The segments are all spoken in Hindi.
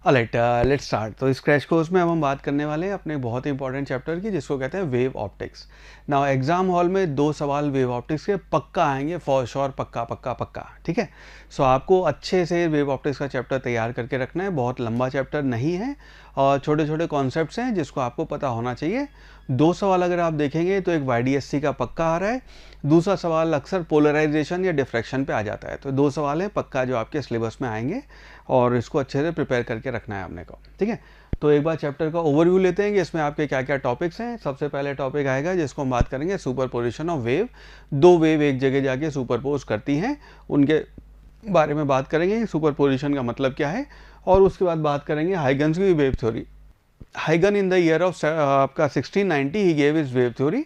Alright, let's start. तो इस क्रैश कोर्स में अब हम बात करने वाले हैं अपने बहुत ही इंपॉर्टेंट चैप्टर की, जिसको कहते हैं wave optics. Now exam hall में 2 सवाल वेव ऑप्टिक्स के पक्का आएंगे, फॉर श्योर, पक्का पक्का पक्का, ठीक है। सो आपको अच्छे से वेव ऑप्टिक्स का चैप्टर तैयार करके रखना है। बहुत लंबा चैप्टर नहीं है और छोटे छोटे कॉन्सेप्ट्स हैं जिसको आपको पता होना चाहिए। 2 सवाल अगर आप देखेंगे तो एक YDSC का पक्का आ रहा है, दूसरा सवाल अक्सर पोलराइजेशन या डिफ्रैक्शन पे आ जाता है। तो 2 सवाल है पक्का जो आपके सिलेबस में आएंगे और इसको अच्छे से प्रिपेयर करके रखना है आपने को, ठीक है। तो एक बार चैप्टर का ओवरव्यू लेते हैं कि इसमें आपके क्या क्या टॉपिक्स हैं। सबसे पहले टॉपिक आएगा जिसको हम बात करेंगे सुपरपोजिशन ऑफ वेव। 2 वेव एक जगह जाके सुपरपोज करती हैं, उनके बारे में बात करेंगे, सुपरपोजिशन का मतलब क्या है। और उसके बाद बात करेंगे हाइगन्स की wave theory. Huygen in the year of आपका 1690 he gave his wave theory.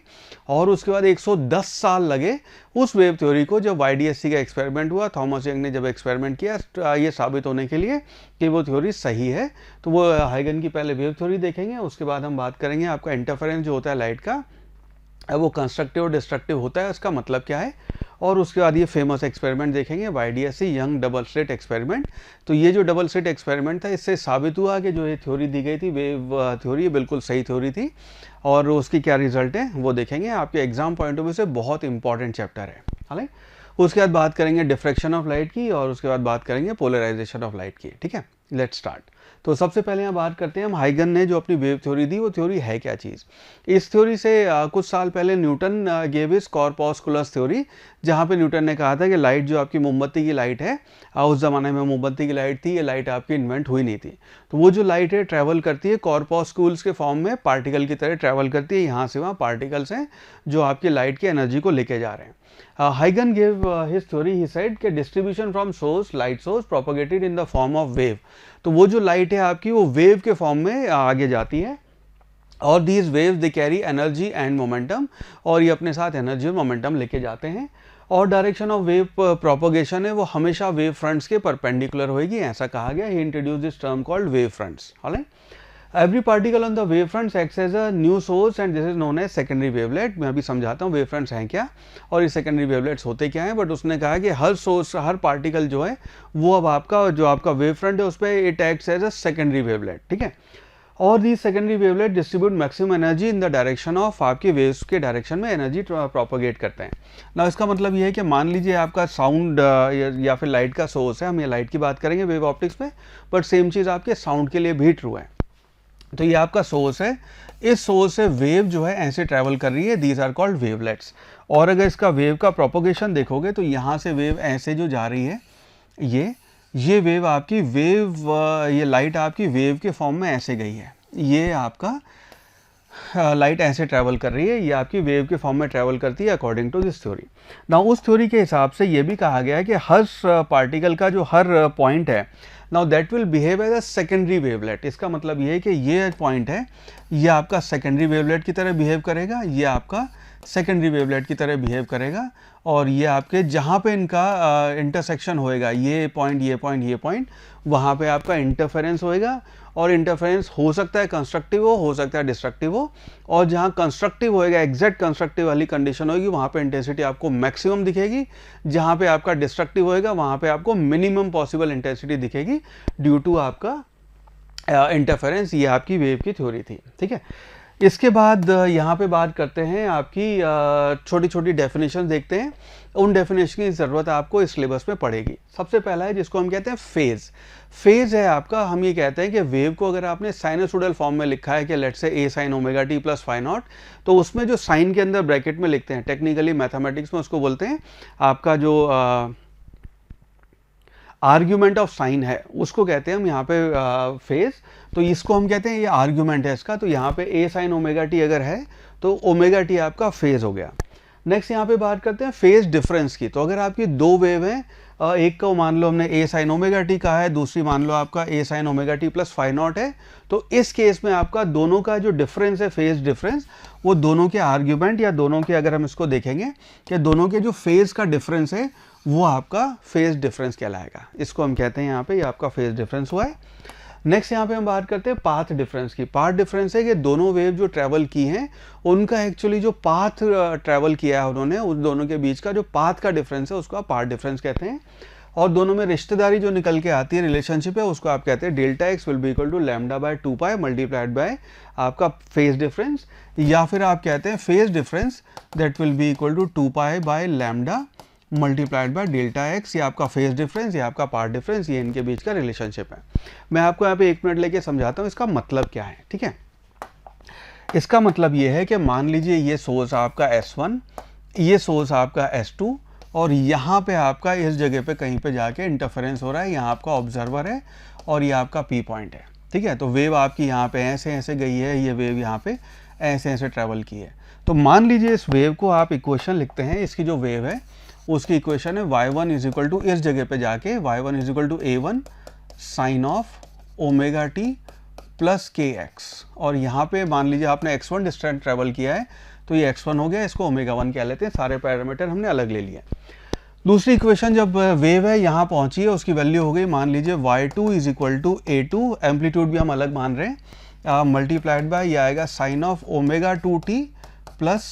और उसके बाद 110 साल लगे उस वेव थ्योरी को, जब YDSC का एक्सपेरिमेंट हुआ, थॉमस यंग ने जब एक्सपेरिमेंट किया ये साबित होने के लिए कि वो थ्योरी सही है। तो वो हाइगन की पहले वेव थ्योरी देखेंगे। उसके बाद हम बात करेंगे आपका इंटरफेरेंस जो होता है लाइट का, वो कंस्ट्रक्टिव और डिस्ट्रक्टिव होता है, उसका मतलब क्या है। और उसके बाद ये फेमस एक्सपेरिमेंट देखेंगे, YDSC young double slit experiment. तो ये जो डबल स्लिट एक्सपेरिमेंट था, इससे साबित हुआ कि जो ये थ्योरी दी गई थी वेव थ्योरी बिल्कुल सही थ्योरी थी। और उसकी क्या रिजल्ट है वो देखेंगे। आपके एग्जाम पॉइंट ऑफ व्यू से बहुत इंपॉर्टेंट चैप्टर है, हालांकि। उसके बाद बात करेंगे डिफ्रैक्शन ऑफ लाइट की और उसके बाद बात करेंगे पोलराइजेशन ऑफ लाइट की, ठीक है। Let's start. तो सबसे पहले यहाँ बात करते हैं हम हाइगन ने जो अपनी वेव थ्योरी दी, वो थ्योरी है क्या चीज़। इस थ्योरी से कुछ साल पहले न्यूटन गेव इज कॉर्पस्कुलस थ्योरी, जहाँ पे न्यूटन ने कहा था कि लाइट जो आपकी मोमबत्ती की लाइट है, उस ज़माने में मोमबत्ती की लाइट थी, ये लाइट आपकी इन्वेंट हुई नहीं थी। तो वो जो लाइट है ट्रैवल करती है कॉर्पस्कुल्स के फॉर्म में, पार्टिकल की तरह ट्रैवल करती है। यहाँ से वहाँ पार्टिकल्स हैं जो आपकी लाइट की एनर्जी को लेके जा रहे हैं। Huygens gave his theory, he said कि distribution from source, light source propagated in the form of wave। तो वो जो लाइट है आपकी वो वेव के फॉर्म में आगे जाती है। और these waves they carry energy and momentum, और ये अपने साथ एनर्जी और मोमेंटम लेके जाते हैं। और डायरेक्शन ऑफ वेव प्रोपोगेशन है वो हमेशा वेव फ्रंट्स के परपेंडिकुलर होगी, ऐसा कहा गया। He introduced this term called wave fronts. Every particle on the wavefronts acts as a new source and this is known as secondary wavelet। मैं अभी समझाता हूँ वेवफ्रंट्स हैं क्या और ये सेकेंडरी वेवलेट्स होते क्या हैं। बट उसने कहा कि हर सोर्स, हर पार्टिकल जो है वो अब आपका जो आपका वेवफ्रंट है उस पर it acts as a secondary wavelet, ठीक है। और the secondary wavelet distribute maximum energy in the direction of, आपकी वेव्स के डायरेक्शन में एनर्जी प्रोपोगेट करते हैं ना। इसका मतलब ये है कि मान लीजिए आपका साउंड या फिर लाइट का सोर्स है, हम ये लाइट की बात करेंगे वेव ऑप्टिक्स में, बट सेम चीज़ आपके साउंड के लिए भी ट्रू है। तो ये आपका सोर्स है, इस सोर्स से वेव जो है ऐसे ट्रैवल कर रही है, दीज आर कॉल्ड वेवलेट्स। और अगर इसका वेव का प्रोपोगेशन देखोगे तो यहाँ से वेव ऐसे जो जा रही है, ये वेव आपकी ये लाइट आपकी वेव के फॉर्म में ऐसे गई है। ये आपका लाइट ऐसे ट्रैवल कर रही है, ये आपकी वेव के फॉर्म में ट्रैवल करती है according to this theory. Now उस थ्योरी के हिसाब से ये भी कहा गया है कि हर पार्टिकल का जो हर पॉइंट है, now that will behave as a secondary wavelet. इसका मतलब ये है कि ये पॉइंट है, ये आपका सेकेंडरी वेवलेट की तरह बिहेव करेगा, ये आपका सेकेंडरी वेवलेट की तरह बिहेव करेगा। और ये आपके जहाँ पे इनका इंटरसेक्शन होएगा, ये पॉइंट, ये पॉइंट, ये पॉइंट, वहाँ पे आपका इंटरफेरेंस होएगा। और इंटरफेरेंस हो सकता है कंस्ट्रक्टिव हो सकता है डिस्ट्रक्टिव हो। और जहाँ कंस्ट्रक्टिव होएगा, एग्जैक्ट कंस्ट्रक्टिव वाली कंडीशन होगी, वहाँ पे इंटेंसिटी आपको मैक्सिमम दिखेगी। जहाँ पे आपका डिस्ट्रक्टिव होएगा वहाँ पे आपको मिनिमम पॉसिबल इंटेंसिटी दिखेगी ड्यू टू आपका इंटरफेरेंस। ये आपकी वेव की थ्योरी थी, ठीक है। इसके बाद यहाँ पे बात करते हैं आपकी छोटी छोटी डेफिनेशन देखते हैं। उन डेफिनेशन की ज़रूरत आपको इस सिलेबस में पड़ेगी। सबसे पहला है जिसको हम कहते हैं फेज़। फेज़ है आपका, हम ये कहते हैं कि वेव को अगर आपने साइनसोइडल फॉर्म में लिखा है कि let's say a sin omega t plus phi naught, तो उसमें जो साइन के अंदर ब्रैकेट में लिखते हैं, टेक्निकली मैथमेटिक्स में उसको बोलते हैं आपका जो आर्ग्यूमेंट ऑफ साइन है, उसको कहते हैं हम यहाँ पे फेज। तो इसको हम कहते हैं ये आर्ग्यूमेंट है इसका। तो यहाँ पे a sin ओमेगा टी अगर है तो ओमेगा टी आपका फेज हो गया। नेक्स्ट यहाँ पे बात करते हैं फेज डिफरेंस की। तो अगर आपकी 2 वेव हैं, एक को मान लो हमने a sin ओमेगा टी कहा है, दूसरी मान लो आपका a sin omega T plus phi naught है, तो इस केस में आपका दोनों का जो डिफरेंस है, फेज डिफरेंस, वो दोनों के आर्ग्यूमेंट या दोनों के, अगर हम इसको देखेंगे कि दोनों के जो फेज का डिफरेंस है वो आपका फेज डिफरेंस कहलाएगा। इसको हम कहते हैं यहाँ पे ये आपका फेज डिफरेंस हुआ है। नेक्स्ट यहाँ पे हम बात करते हैं पाथ डिफरेंस की। पाथ डिफरेंस है कि दोनों वेव जो ट्रैवल की हैं उनका एक्चुअली जो पाथ ट्रैवल किया है उन्होंने, उन दोनों के बीच का जो पाथ का डिफरेंस है उसको आप पाथ डिफरेंस कहते हैं। और दोनों में रिश्तेदारी जो निकल के आती है, रिलेशनशिप है, उसको आप कहते हैं delta x will be equal to lambda by 2 pi multiplied by आपका फेज डिफरेंस, या फिर आप कहते हैं phase difference that will be equal to 2 pi by lambda multiplied by delta X. ये आपका फेज डिफरेंस, ये आपका पार्ट डिफरेंस, ये इनके बीच का रिलेशनशिप है। मैं आपको यहाँ पे 1 मिनट लेके समझाता हूँ इसका मतलब क्या है, ठीक है। इसका मतलब ये है कि मान लीजिए ये सोर्स आपका S1, ये सोर्स आपका S2, और यहाँ पे आपका इस जगह पे कहीं पे जाके इंटरफेरेंस हो रहा है, यहाँ आपका ऑब्जर्वर है और ये आपका P पॉइंट है, ठीक है। तो वेव आपकी यहाँ पे ऐसे ऐसे गई है, ये वेव यहाँ पे ऐसे ऐसे ट्रेवल की है। तो मान लीजिए इस वेव को आप इक्वेशन लिखते हैं, इसकी जो वेव है उसकी इक्वेशन है y1 इज इक्वल टू, इस जगह पे जाके y1 is equal to a1 sine of omega T plus K X, और यहाँ पे मान लीजिए आपने x1 डिस्टेंस ट्रेवल किया है तो ये x1 हो गया, इसको ओमेगा 1 कह लेते हैं, सारे पैरामीटर हमने अलग ले लिया। दूसरी इक्वेशन, जब वेव है यहाँ पहुँची है, उसकी वैल्यू हो गई मान लीजिए y2 is equal to a2, amplitude भी हम अलग मान रहे हैं, मल्टीप्लाइड बाय ये आएगा sign of omega 2t plus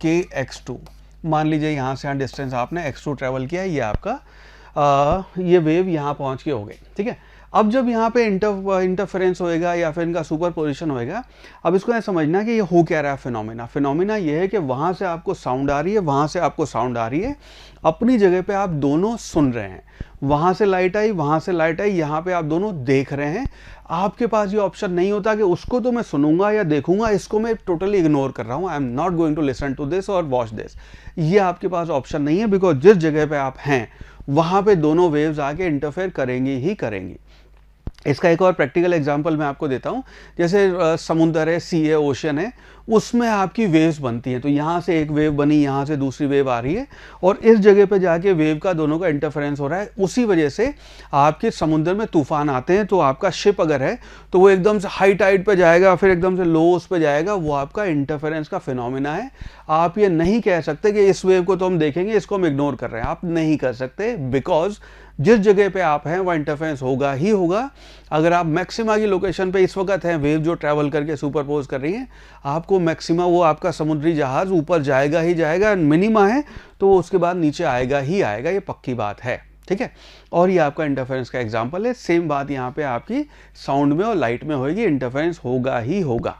के x2। मान लीजिए यहाँ से यहाँ डिस्टेंस आपने x2 ट्रेवल किया है, ये आपका ये वेव यहाँ पहुँच के हो गई, ठीक है। अब जब यहाँ पे इंटरफेरेंस होएगा या फिर इनका सुपर पोजिशन होएगा, अब इसको ऐसा समझना कि ये हो क्या रहा है फिनोमिना। फिनोमिना ये है कि वहाँ से आपको साउंड आ रही है, वहाँ से आपको साउंड आ रही है, अपनी जगह पे आप दोनों सुन रहे हैं, वहाँ से लाइट आई, वहाँ से लाइट आई, यहाँ पे आप दोनों देख रहे हैं। आपके पास ये ऑप्शन नहीं होता कि उसको तो मैं सुनूंगा या देखूंगा, इसको मैं टोटली इग्नोर कर रहा हूँ, I am not going to listen to this और वॉच दिस। ये आपके पास ऑप्शन नहीं है, बिकॉज जिस जगह पे आप हैं वहाँ पे दोनों वेव्स आके इंटरफेयर करेंगी ही करेंगी। इसका एक और प्रैक्टिकल एग्जांपल मैं आपको देता हूँ। जैसे समुद्र है, सी है, ओशन है, उसमें आपकी वेव्स बनती हैं। तो यहाँ से एक वेव बनी, यहाँ से दूसरी वेव आ रही है, और इस जगह पे जाके वेव का दोनों का इंटरफेरेंस हो रहा है। उसी वजह से आपके समुद्र में तूफान आते हैं। तो आपका शिप अगर है तो वो एकदम से हाई टाइड पे जाएगा, फिर एकदम से लो उस पे जाएगा, वो आपका इंटरफेरेंस का फिनोमिना है। आप ये नहीं कह सकते कि इस वेव को तो हम देखेंगे, इसको हम इग्नोर कर रहे हैं, आप नहीं कर सकते, बिकॉज जिस जगह पे आप हैं वह इंटरफेरेंस होगा ही होगा। अगर आप मैक्सिमा की लोकेशन पे इस वक्त हैं, वेव जो ट्रैवल करके सुपरपोज कर रही है, आपको मैक्सिमा, वो आपका समुद्री जहाज ऊपर जाएगा ही जाएगा, मिनिमा है तो उसके बाद नीचे आएगा ही आएगा, ये पक्की बात है, ठीक है। और ये आपका इंटरफेरेंस का एग्जाम्पल है। सेम बात यहाँ पे आपकी साउंड में और लाइट में होगी, इंटरफेरेंस होगा ही होगा।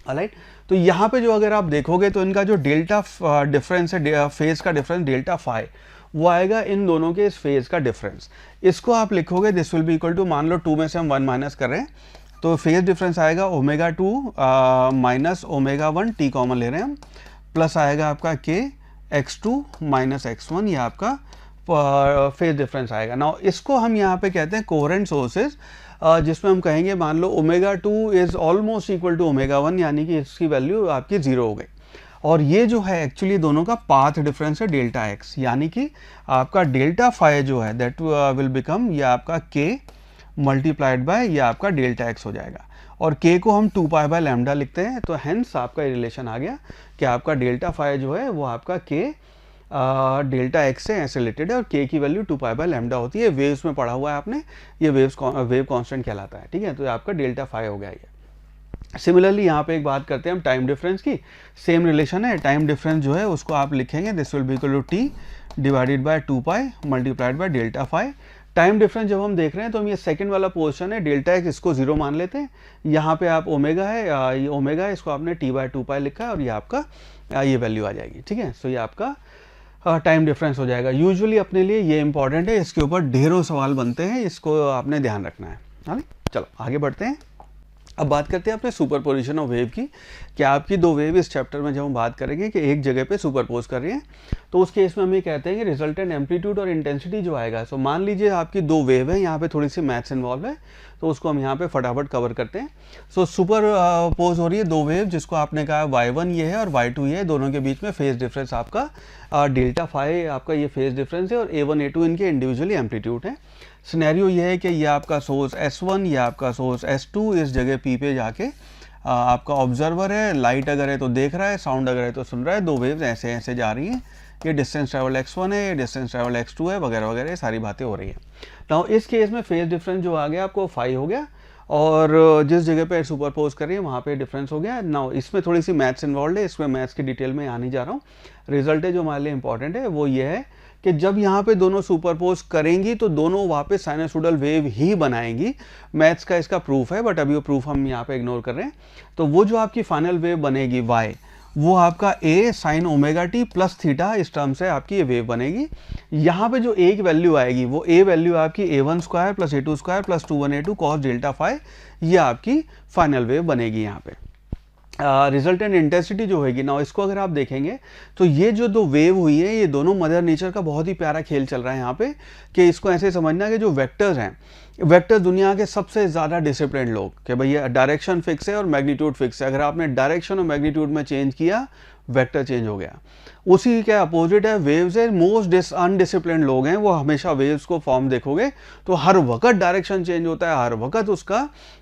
ऑलराइट, तो यहाँ पे जो अगर आप देखोगे तो इनका जो डेल्टा डिफरेंस है, फेज का डिफरेंस डेल्टा फाई, वो आएगा इन दोनों के इस फेज का डिफरेंस। इसको आप लिखोगे this will be equal to, मान लो 2 में से हम 1 माइनस कर रहे हैं, तो फेज डिफरेंस आएगा omega 2 minus omega 1, T common ले रहे हैं हम, प्लस आएगा आपका के x2 माइनस x1, ये आपका फेज डिफरेंस आएगा। नाउ इसको हम यहाँ पे कहते हैं कोहेरेंट सोर्सेज, जिसमें हम कहेंगे मान लो omega 2 is almost equal to omega 1, यानी कि इसकी वैल्यू आपकी 0 हो गई। और ये जो है एक्चुअली दोनों का पाथ डिफरेंस है डेल्टा एक्स, यानी कि आपका डेल्टा फाई जो है दैट विल बिकम, ये आपका के मल्टीप्लाइड बाय ये आपका डेल्टा एक्स हो जाएगा। और के को हम 2 पाई बाय लैम्डा लिखते हैं, तो हेंस आपका रिलेशन आ गया कि आपका डेल्टा फाई जो है वो आपका के डेल्टा एक्स से ऐसे रिलेटेड है, और के की वैल्यू 2 पाई बाय लैम्डा होती है। वेव्स में पढ़ा हुआ है आपने, ये वेव कांस्टेंट कहलाता है, ठीक है। तो ये आपका डेल्टा फाई हो गया ये। सिमिलरली यहाँ पे एक बात करते हैं हम टाइम डिफरेंस की, सेम रिलेशन है। टाइम डिफरेंस जो है उसको आप लिखेंगे this will be equal to T divided by 2 pi multiplied by delta phi. Time difference जब हम देख रहे हैं तो हम ये सेकंड वाला पोर्शन है डेल्टा एक्स, इसको 0 मान लेते हैं। यहाँ पे आप ओमेगा है, ये ओमेगा है, इसको आपने टी बाय 2 पाई लिखा है, और ये आपका ये वैल्यू आ जाएगी, ठीक है। सो ये आपका टाइम डिफरेंस हो जाएगा। यूजुअली अपने लिए ये इंपॉर्टेंट है, इसके ऊपर ढेरों सवाल बनते हैं, इसको आपने ध्यान रखना है। हाँ, चलो आगे बढ़ते हैं। अब बात करते हैं अपने सुपरपोजिशन ऑफ वेव की। क्या आपकी दो वेव इस चैप्टर में जब हम बात करेंगे कि एक जगह पे सुपरपोज कर रही हैं, तो उस केस में हम ये कहते हैं कि रिजल्टेंट एम्पलीट्यूड और इंटेंसिटी जो आएगा, सो मान लीजिए आपकी दो वेव है, यहाँ पे थोड़ी सी मैथ्स इन्वॉल्व है, तो उसको हम यहाँ पे फटाफट कवर करते हैं। सो सुपर पोज हो रही है दो वेव, जिसको आपने कहा y1 ये है और y2 ये है, दोनों के बीच में फेज डिफरेंस आपका डेल्टा फाई आपका ये फेज डिफरेंस है, और a1 a2 इनके इंडिविजुअली एम्पलीट्यूड है। सिनेरियो ये है कि ये आपका सोर्स S1, ये आपका सोर्स S2, इस जगह P पे जाके आपका ऑब्जर्वर है, लाइट अगर है तो देख रहा है, साउंड अगर है तो सुन रहा है, दो वेव्स ऐसे ऐसे जा रही हैं। ये डिस्टेंस ट्रैवल x1 है, ये डिस्टेंस ट्रैवल x2 है, वगैरह वगैरह, सारी बातें हो रही हैं। नाउ इस केस में फेज डिफरेंस जो आ गया आपको फाई हो गया, और जिस जगह पे सुपरपोज कर रही है वहाँ पे डिफरेंस हो गया। नाउ इसमें थोड़ी सी मैथ्स इन्वॉल्व है, इसमें मैथ्स की डिटेल में यहाँ नहीं जा रहा हूँ। रिजल्ट है जो हमारे लिए इंपॉर्टेंट है वो ये है कि जब यहाँ पे दोनों सुपरपोज करेंगी तो दोनों वहाँ पे साइनसोइडल वेव ही बनाएंगी। मैथ्स का इसका प्रूफ है, बट अभी वो प्रूफ हम यहाँ पे इग्नोर कर रहे हैं। तो वो जो आपकी फाइनल वेव बनेगी y, वो आपका a sine omega T plus theta, इस टर्म से आपकी ये वेव बनेगी। यहाँ पे जो a की वैल्यू आएगी वो a वैल्यू आपकी a1 square plus a2 square plus 2 1 a2 cos delta phi, ये आपकी फाइनल वेव बनेगी यहाँ पे। रिजल्टेंट इंटेंसिटी जो होगी ना, इसको अगर आप देखेंगे तो ये जो दो वेव हुई है, ये दोनों मदर नेचर का बहुत ही प्यारा खेल चल रहा है यहाँ पे, कि इसको ऐसे समझना कि जो वेक्टर्स हैं, वेक्टर दुनिया के सबसे ज़्यादा डिसिप्लिन लोग, कि भैया डायरेक्शन फिक्स है और मैग्नीट्यूड फिक्स है, अगर आपने डायरेक्शन और मैग्नीट्यूड में चेंज किया वेक्टर चेंज हो गया। उसी के अपोजिट है वेव्स है, मोस्ट अनडिसिप्लिन लोग हैं वो हमेशा वेव्स को फॉर्म देखोगे तो हर वक्त डायरेक्शन चेंज होता है, हर वक्त उसका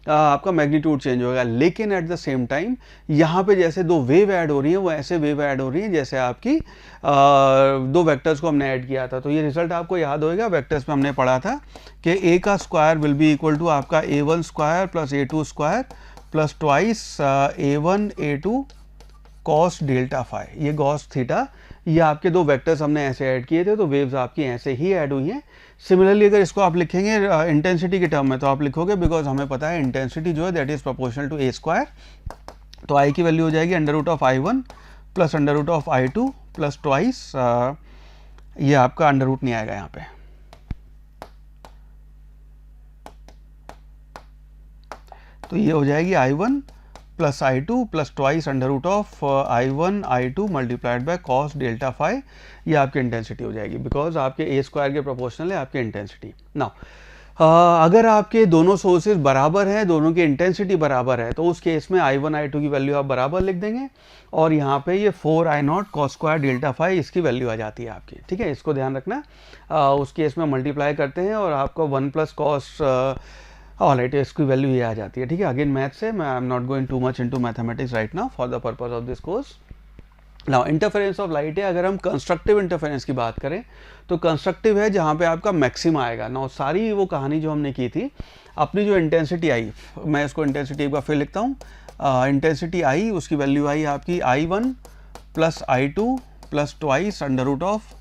आपका मैग्नीट्यूड चेंज होगा। लेकिन एट द सेम टाइम यहाँ पे जैसे दो वेव ऐड हो रही हैं, वो ऐसे वेव ऐड हो रही हैं जैसे आपकी दो वेक्टर्स को हमने ऐड किया था। तो ये रिजल्ट आपको याद होगा, वेक्टर्स में हमने पढ़ा था कि a का square will be equal to आपका a1 square plus a2 square plus twice a1 a2 cos delta phi, ये गॉस थीटा, ये आपके दो वेक्टर्स हमने ऐसे ऐड किए थे, तो वेव्स आपकी ऐसे ही ऐड हुई हैं। सिमिलरली अगर इसको आप लिखेंगे इंटेंसिटी के टर्म में, तो आप लिखोगे, बिकॉज हमें पता है इंटेंसिटी जो है that is proportional to a square, तो i की वैल्यू हो जाएगी under root of i1 plus under root of i2 plus twice, ये आपका अंडर रूट नहीं आएगा यहाँ पे, तो ये हो जाएगी i1 plus i2 plus twice under root of i1 i2 multiplied by cos delta phi, ये आपकी इंटेंसिटी हो जाएगी, बिकॉज आपके a स्क्वायर के प्रोपोर्शनल है आपकी इंटेंसिटी। नाउ अगर आपके दोनों सोर्सेज बराबर हैं, दोनों की इंटेंसिटी बराबर है, तो उस केस में i1 i2 की वैल्यू आप बराबर लिख देंगे और यहाँ पे ये 4i0 cos square delta phi इसकी वैल्यू आ जाती है आपकी, ठीक है, इसको ध्यान रखना। उस केस में मल्टीप्लाई करते हैं और आपको 1 प्लस कॉस ऑलराइट, इसकी वैल्यू ये आ जाती है, ठीक है। अगेन मैथ से मैं आई am not going too much into mathematics right now for the purpose of this course. Now interference of light है, अगर हम कंस्ट्रक्टिव इंटरफेरेंस की बात करें तो कंस्ट्रक्टिव है जहाँ पे आपका मैक्सिमा आएगा। नाउ सारी वो कहानी जो हमने की थी, अपनी जो इंटेंसिटी आई, मैं इसको इंटेंसिटी एक बार फिर लिखता हूँ, इंटेंसिटी आई, उसकी वैल्यू आई आपकी i1 plus i2 plus twice under root of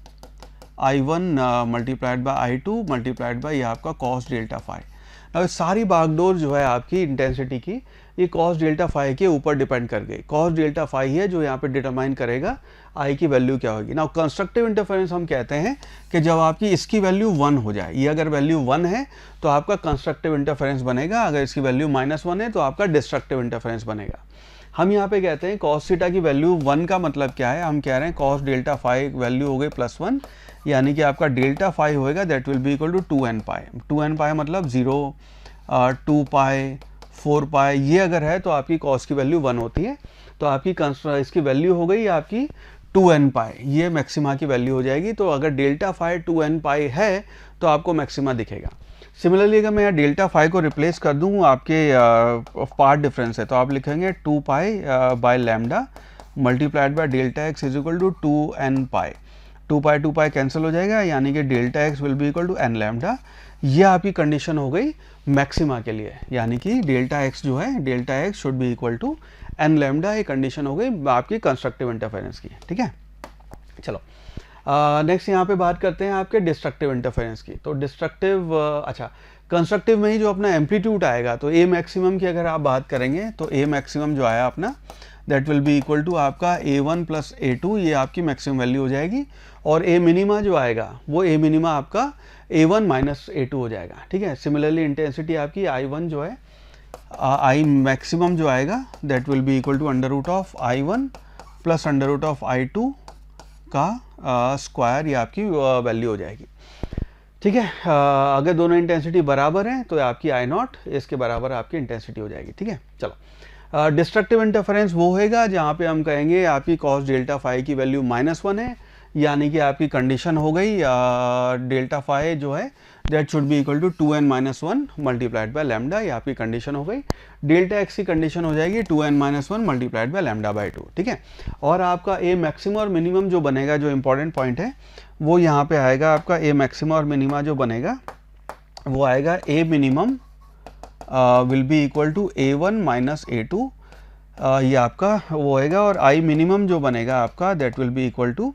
i1 multiplied by i2 multiplied by ये आपका कॉस डेल्टा फाई। अब सारी बागडोर जो है आपकी इंटेंसिटी की, ये कॉस डेल्टा फाई के ऊपर डिपेंड कर गई। कॉस डेल्टा फाई है जो यहाँ पे डिटरमाइन करेगा आई की वैल्यू क्या होगी। नाउ कंस्ट्रक्टिव इंटरफेरेंस हम कहते हैं कि जब आपकी इसकी वैल्यू 1 हो जाए, ये अगर वैल्यू 1 है तो आपका कंस्ट्रक्टिव इंटरफेरेंस बनेगा, अगर इसकी वैल्यू -1 है तो आपका डिस्ट्रक्टिव इंटरफेरेंस बनेगा। हम यहाँ पे कहते हैं कॉस थीटा की वैल्यू 1 का मतलब क्या है, हम कह रहे हैं कॉस डेल्टा फाई वैल्यू हो गई +1, यानी कि आपका डेल्टा फाई होएगा that will be equal to 2n pi. 2n pi मतलब 0, 2 पाई, 4 पाई, ये अगर है तो आपकी कॉस की वैल्यू 1 होती है, तो आपकी इसकी वैल्यू हो गई आपकी 2n पाई, ये मैक्सिमा की वैल्यू हो जाएगी। तो अगर डेल्टा फाई 2n पाई है तो आपको मैक्सिमा दिखेगा। सिमिलरली अगर मैं यहाँ डेल्टा फाई को रिप्लेस कर दूँ आपके पार्ट डिफरेंस है, तो आप लिखेंगे 2 pi by lambda multiplied by delta x is equal to 2n pi. 2 pi cancel हो जाएगा, यानी कि delta x will be equal to n lambda. ये आपकी कंडीशन हो गई मैक्सिमा के लिए, यानी कि डेल्टा एक्स जो है, delta x should be equal to n lambda, ये कंडीशन हो गई आपकी कंस्ट्रक्टिव इंटरफेरेंस की, ठीक है। चलो नेक्स्ट यहाँ पे बात करते हैं आपके डिस्ट्रक्टिव इंटरफेरेंस की। तो डिस्ट्रक्टिव अच्छा, कंस्ट्रक्टिव में ही जो अपना एम्पलीट्यूड आएगा, तो ए मैक्सिमम की अगर आप बात करेंगे तो ए मैक्सिमम जो आया अपना that will be equal to आपका a1 प्लस a2, ये आपकी मैक्सिमम वैल्यू हो जाएगी। और ए मिनिमा जो आएगा वो ए मिनिमा आपका a1 माइनस a2 हो जाएगा, ठीक है। सिमिलरली इंटेंसिटी आपकी i1 जो है, आई मैक्सिमम जो आएगा that will be equal to under root of i1 plus under root of i2 का स्क्वायर, ये आपकी वैल्यू हो जाएगी, ठीक है। अगर दोनों इंटेंसिटी बराबर हैं तो आपकी I0 इसके बराबर आपकी इंटेंसिटी हो जाएगी, ठीक है। चलो डिस्ट्रक्टिव इंटरफेरेंस वो होएगा जहाँ पे हम कहेंगे आपकी कॉस डेल्टा फाई की वैल्यू -1 है, यानी कि आपकी कंडीशन हो गई डेल्टा फाई जो है that should be equal to 2n - 1 multiplied by lambda, ये आपकी कंडीशन हो गई। डेल्टा एक्स की कंडीशन हो जाएगी 2n - 1 multiplied by lambda by 2, ठीक है। और आपका ए मैक्सिमम और मिनिमम जो बनेगा, जो इंपॉर्टेंट पॉइंट है वो यहाँ पे आएगा, आपका ए मैक्सिमम और मिनिमा जो बनेगा वो आएगा A minimum will be equal to a1 minus a2, ये आपका वो होएगा। और आई मिनिमम जो बनेगा आपका that will be equal to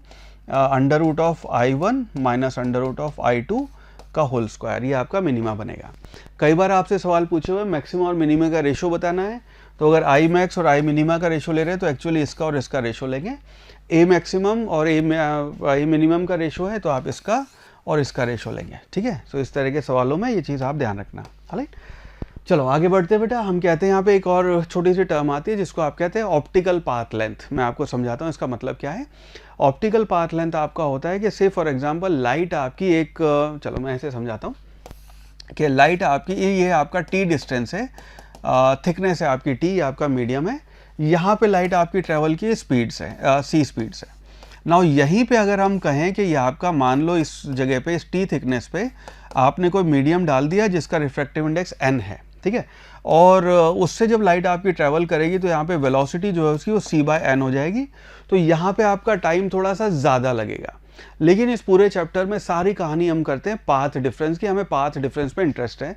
under root of I1 minus under root of I2 का होल स्क्वायर, ये आपका मिनिमा बनेगा। कई बार आपसे सवाल पूछे हुए मैक्सिमम और मिनिमा का रेशो बताना है, तो अगर आई मैक्स और आई मिनिमा का रेशो ले रहे हैं तो एक्चुअली इसका और इसका रेशो लेंगे। ए मैक्सिमम और ए मिनिमम का रेशो है तो आप इसका और इसका रेशो लेंगे, ठीक है। तो इस तरह के सवालों में ये चीज़ आप ध्यान रखना, राइट। चलो आगे बढ़ते हैं बेटा। हम कहते हैं यहाँ पे एक और छोटी सी टर्म आती है जिसको आप कहते हैं ऑप्टिकल पाथ लेंथ। मैं आपको समझाता हूँ इसका मतलब क्या है। ऑप्टिकल पाथ लेंथ आपका होता है कि से फॉर एग्जांपल लाइट आपकी एक, चलो मैं ऐसे समझाता हूँ कि लाइट आपकी ये आपका टी डिस्टेंस है, थिकनेस है आपकी टी, आपका मीडियम है। यहाँ पे लाइट आपकी ट्रेवल की स्पीड से सी स्पीड से। नाउ यहीं पे अगर हम कहें कि ये आपका, मान लो इस जगह पे, इस टी थिकनेस पे आपने कोई मीडियम डाल दिया जिसका रिफ्रैक्टिव इंडेक्स n है, ठीक है, और उससे जब लाइट आपकी ट्रैवल करेगी तो यहाँ पे वेलोसिटी जो है उसकी वो c/n हो जाएगी। तो यहाँ पे आपका टाइम थोड़ा सा ज़्यादा लगेगा। लेकिन इस पूरे चैप्टर में सारी कहानी हम करते हैं पाथ डिफरेंस की, हमें पाथ डिफरेंस पे इंटरेस्ट है।